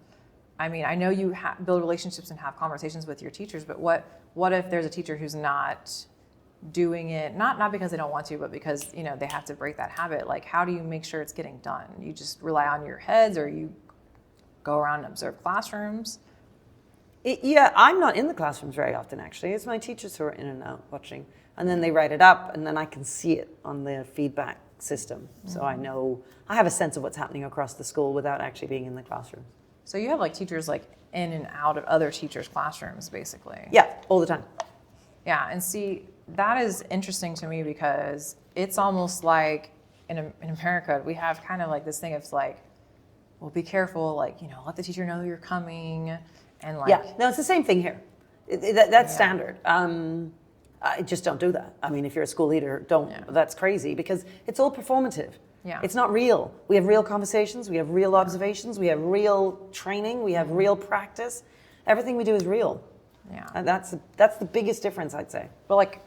I mean, I know you build relationships and have conversations with your teachers, but what if there's a teacher who's not doing it, not because they don't want to, but because, they have to break that habit? Like, how do you make sure it's getting done? You just rely on your heads, or you go around and observe classrooms? I'm not in the classrooms very often, actually. It's my teachers who are in and out watching. And then they write it up, and then I can see it on the feedback system. So I know, I have a sense of what's happening across the school without actually being in the classroom. So you have like teachers like in and out of other teachers' classrooms, basically. Yeah, all the time. Yeah, and see, that is interesting to me because it's almost like in America, we have kind of like this thing of like, well, be careful, like, let the teacher know you're coming, and like. Yeah, no, it's the same thing here. That's standard. I just don't do that. I mean, if you're a school leader, don't. Yeah. That's crazy because it's all performative. Yeah. It's not real. We have real conversations. We have real observations. We have real training. We have real practice. Everything we do is real. Yeah. And that's the biggest difference, I'd say. But like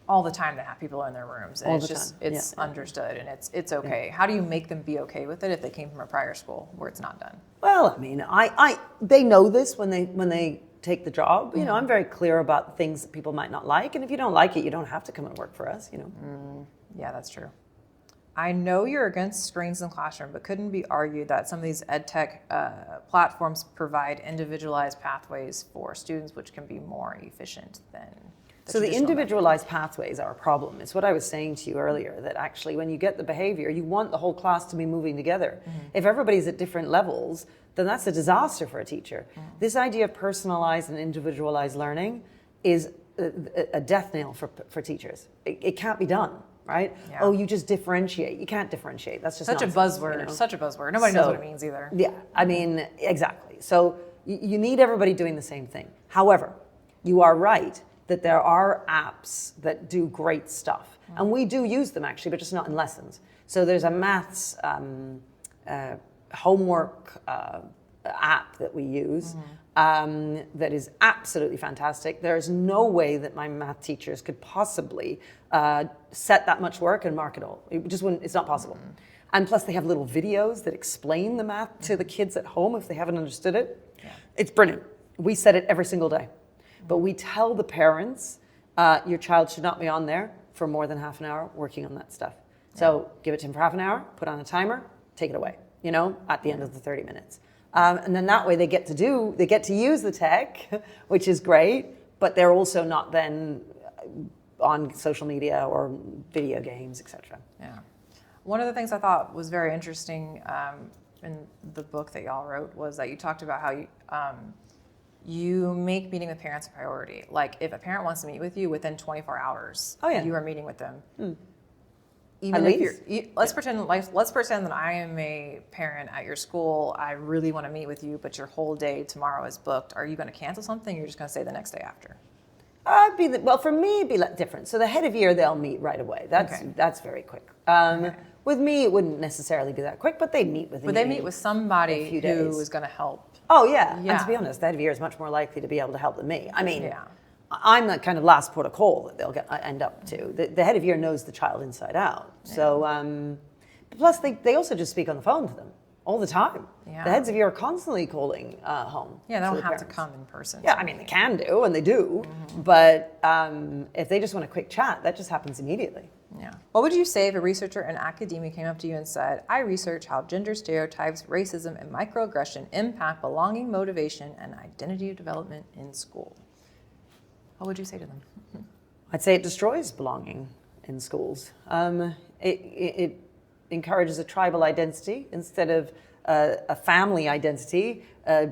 all the time they have people in their rooms, and all it's the just time. it's understood and it's okay. Yeah. How do you make them be okay with it if they came from a prior school where it's not done? Well, I mean, they know this when they take the job. I'm very clear about things that people might not like, and if you don't like it, you don't have to come and work for us. Yeah, that's true. I know you're against screens in the classroom, but couldn't be argued that some of these ed tech platforms provide individualized pathways for students, which can be more efficient than So the individualized pathways are a problem. It's what I was saying to you earlier, that actually when you get the behavior, you want the whole class to be moving together. If everybody's at different levels, then that's a disaster for a teacher. This idea of personalized and individualized learning is a death knell for teachers. It can't be done. right? Yeah. Oh, you just differentiate. You can't differentiate. That's just such nonsense, a buzzword. you know? Such a buzzword. Nobody knows what it means either. Yeah, I mean, exactly. So you need everybody doing the same thing. However, you are right that there are apps that do great stuff. And we do use them actually, but just not in lessons. So there's a maths homework app that we use that is absolutely fantastic. There is no way that my math teachers could possibly set that much work and mark it all. It just wouldn't, it's not possible. And plus they have little videos that explain the math to the kids at home if they haven't understood it. Yeah. It's brilliant. We set it every single day. But we tell the parents, your child should not be on there for more than half an hour working on that stuff. So give it to him for half an hour, put on a timer, take it away, you know, at the end of the 30 minutes. And then that way they get to use the tech, which is great, but they're also not then on social media or video games, etc. Yeah. One of the things I thought was very interesting in the book that y'all wrote was that you talked about how you make meeting with parents a priority. Like if a parent wants to meet with you within 24 hours, you are meeting with them. Even if let's pretend that I am a parent at your school. I really want to meet with you, but your whole day tomorrow is booked. Are you going to cancel something? Or you're just going to say the next day after? Well, for me, it'd be different. So the head of year, they'll meet right away. That's very quick. With me, it wouldn't necessarily be that quick, but they meet with. But they meet with somebody who is going to help. Oh yeah. And to be honest, the head of year is much more likely to be able to help than me. I mean, I'm the kind of last port of call that they'll end up to. The head of year knows the child inside out. Yeah. So, plus they also just speak on the phone to them all the time. Yeah. The heads of year are constantly calling home. Yeah, they don't have to come in person. Yeah, I mean, they can do, and they do. But if they just want a quick chat, that just happens immediately. Yeah. What would you say if a researcher in academia came up to you and said, I research how gender stereotypes, racism, and microaggression impact belonging, motivation, and identity development in school? What would you say to them? I'd say it destroys belonging in schools. It encourages a tribal identity instead of a family identity,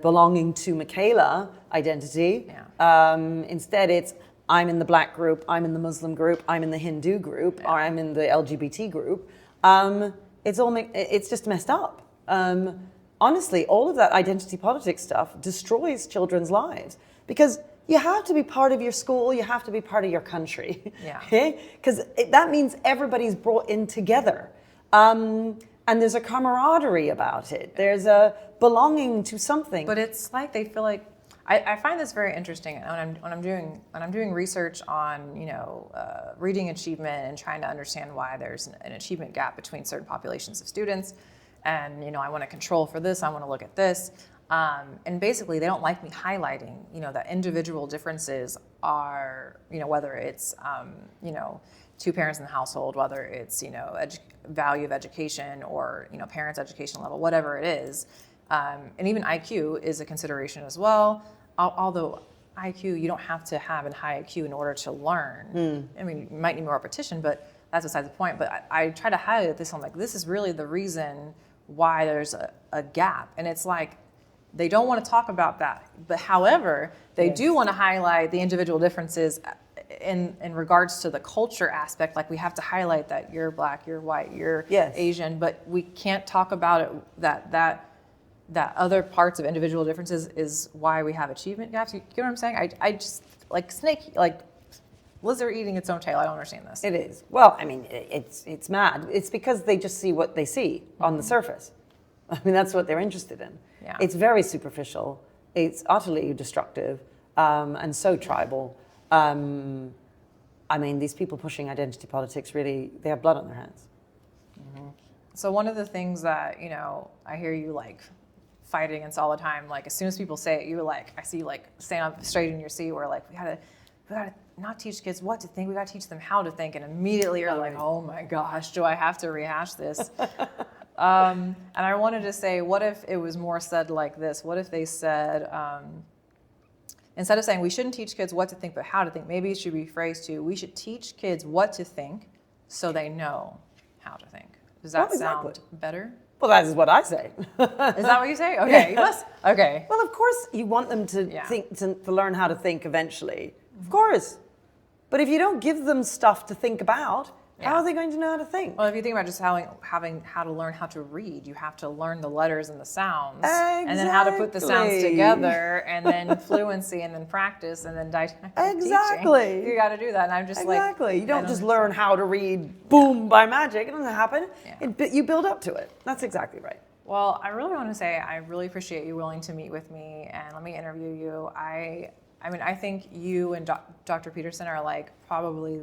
belonging to Michaela identity. Yeah. Instead, it's I'm in the black group, I'm in the Muslim group, I'm in the Hindu group, or I'm in the LGBT group. It's just messed up. Honestly, all of that identity politics stuff destroys children's lives because you have to be part of your school, you have to be part of your country. Yeah. Okay? Because that means everybody's brought in together. And there's a camaraderie about it. There's a belonging to something. But it's like they feel like I find this very interesting when I'm doing research on reading achievement and trying to understand why there's an achievement gap between certain populations of students, and I want to control for this. I want to look at this, and basically they don't like me highlighting that individual differences are whether it's two parents in the household, whether it's value of education or parents' education level, whatever it is. And even IQ is a consideration as well. Although IQ, you don't have to have a high IQ in order to learn. I mean, you might need more repetition, but that's besides the point. But I try to highlight this. I'm like, this is really the reason why there's a gap. And it's like, they don't want to talk about that. But however, they do want to highlight the individual differences in regards to the culture aspect. Like we have to highlight that you're black, you're white, you're Asian, but we can't talk about it that other parts of individual differences is why we have achievement gaps. You get what I'm saying? I just like lizard eating its own tail. I don't understand this. It is. Well, I mean, it's mad. It's because they just see what they see on the surface. I mean, that's what they're interested in. Yeah. It's very superficial. It's utterly destructive and so tribal. I mean, these people pushing identity politics really, they have blood on their hands. Mm-hmm. So one of the things that, I hear you fight against all the time, as soon as people say it, you're I see you stand up straight in your seat where we gotta not teach kids what to think, we gotta teach them how to think, and immediately you're oh my gosh, do I have to rehash this? And I wanted to say, what if it was more said like this? What if they said, instead of saying we shouldn't teach kids what to think but how to think, maybe it should be phrased to we should teach kids what to think so they know how to think. Does that sound better? Well, that is what I say. Is that what you say? Okay, you must. Okay. Well, of course, you want them to think, to learn how to think eventually. Of course. But if you don't give them stuff to think about, How are they going to know how to think? Well, if you think about just having how to learn how to read, you have to learn the letters and the sounds, Exactly. and then how to put the sounds together, and then fluency, and then practice, and then didactic teaching. You got to do that, and I'm just you don't just learn how to read, boom, by magic. It doesn't happen. Yeah. You build up to it. That's exactly right. Well, I really want to say I really appreciate you willing to meet with me and let me interview you. I mean, I think you and Dr. Peterson are like probably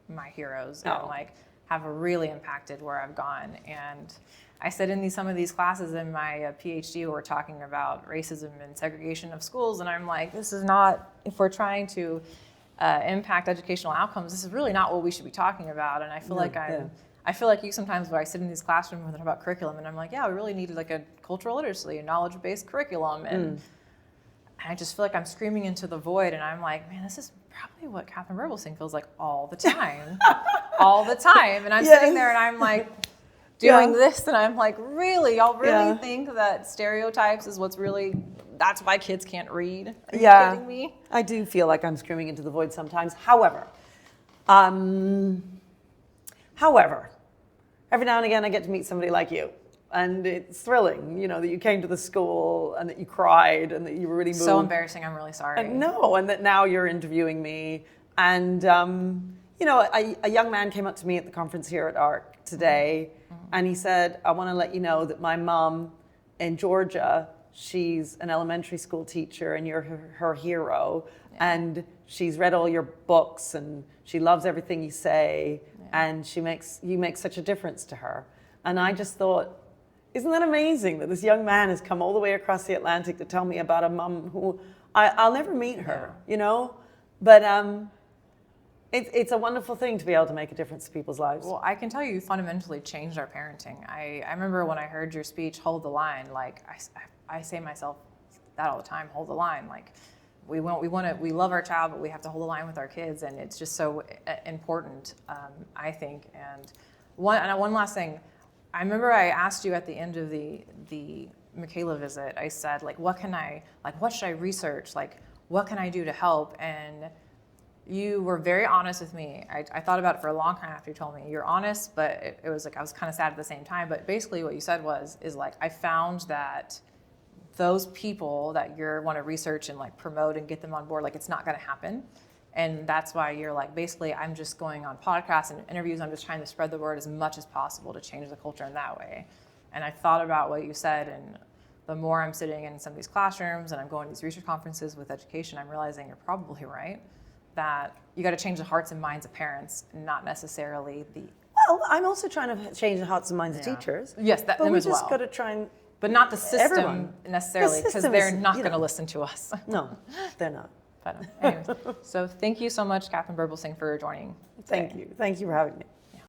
my heroes, and like have really impacted where I've gone. And I said in some of these classes in my PhD, we're talking about racism and segregation of schools, and I'm like, this is not, if we're trying to impact educational outcomes, this is really not what we should be talking about. And I feel I feel like you sometimes when I sit in these classrooms and talk about curriculum, and I'm like, yeah, we really needed like a cultural literacy, a knowledge-based curriculum, and I just feel like I'm screaming into the void, and I'm like, man, this is probably what Katharine Birbalsingh feels like all the time, all the time. And I'm sitting there, and I'm like doing this, and I'm like, really, y'all really think that stereotypes is what's really, that's why kids can't read? Are you kidding me? I do feel like I'm screaming into the void sometimes. However, every now and again I get to meet somebody like you. And it's thrilling, that you came to the school and that you cried and that you were really moved. So embarrassing. I'm really sorry. No, and that now you're interviewing me. And, a young man came up to me at the conference here at ARC today, and he said, I want to let you know that my mom in Georgia, she's an elementary school teacher and you're her hero. Yeah. And she's read all your books and she loves everything you say. Yeah. And you make such a difference to her. And I just thought, isn't that amazing that this young man has come all the way across the Atlantic to tell me about a mom who I'll never meet her, But it's a wonderful thing to be able to make a difference to people's lives. Well, I can tell you fundamentally changed our parenting. I remember when I heard your speech, hold the line, like I say myself that all the time, hold the line. Like we love our child, but we have to hold the line with our kids, and it's just so important, I think. And one last thing. I remember I asked you at the end of the Michaela visit, I said, what should I research? What can I do to help? And you were very honest with me. I thought about it for a long time after you told me. You're honest, but it was I was kind of sad at the same time. But basically what you said is I found that those people that you want to research and promote and get them on board, it's not going to happen. And that's why you're basically, I'm just going on podcasts and interviews. I'm just trying to spread the word as much as possible to change the culture in that way. And I thought about what you said, and the more I'm sitting in some of these classrooms and I'm going to these research conferences with education, I'm realizing you're probably right, that you got to change the hearts and minds of parents, not necessarily Well, I'm also trying to change the hearts and minds of teachers. Yes, but we just got to try and... But not the system necessarily, because they're not going to listen to us. No, they're not. But anyways, so thank you so much, Katharine Birbalsingh, for joining today. Thank you. Thank you for having me.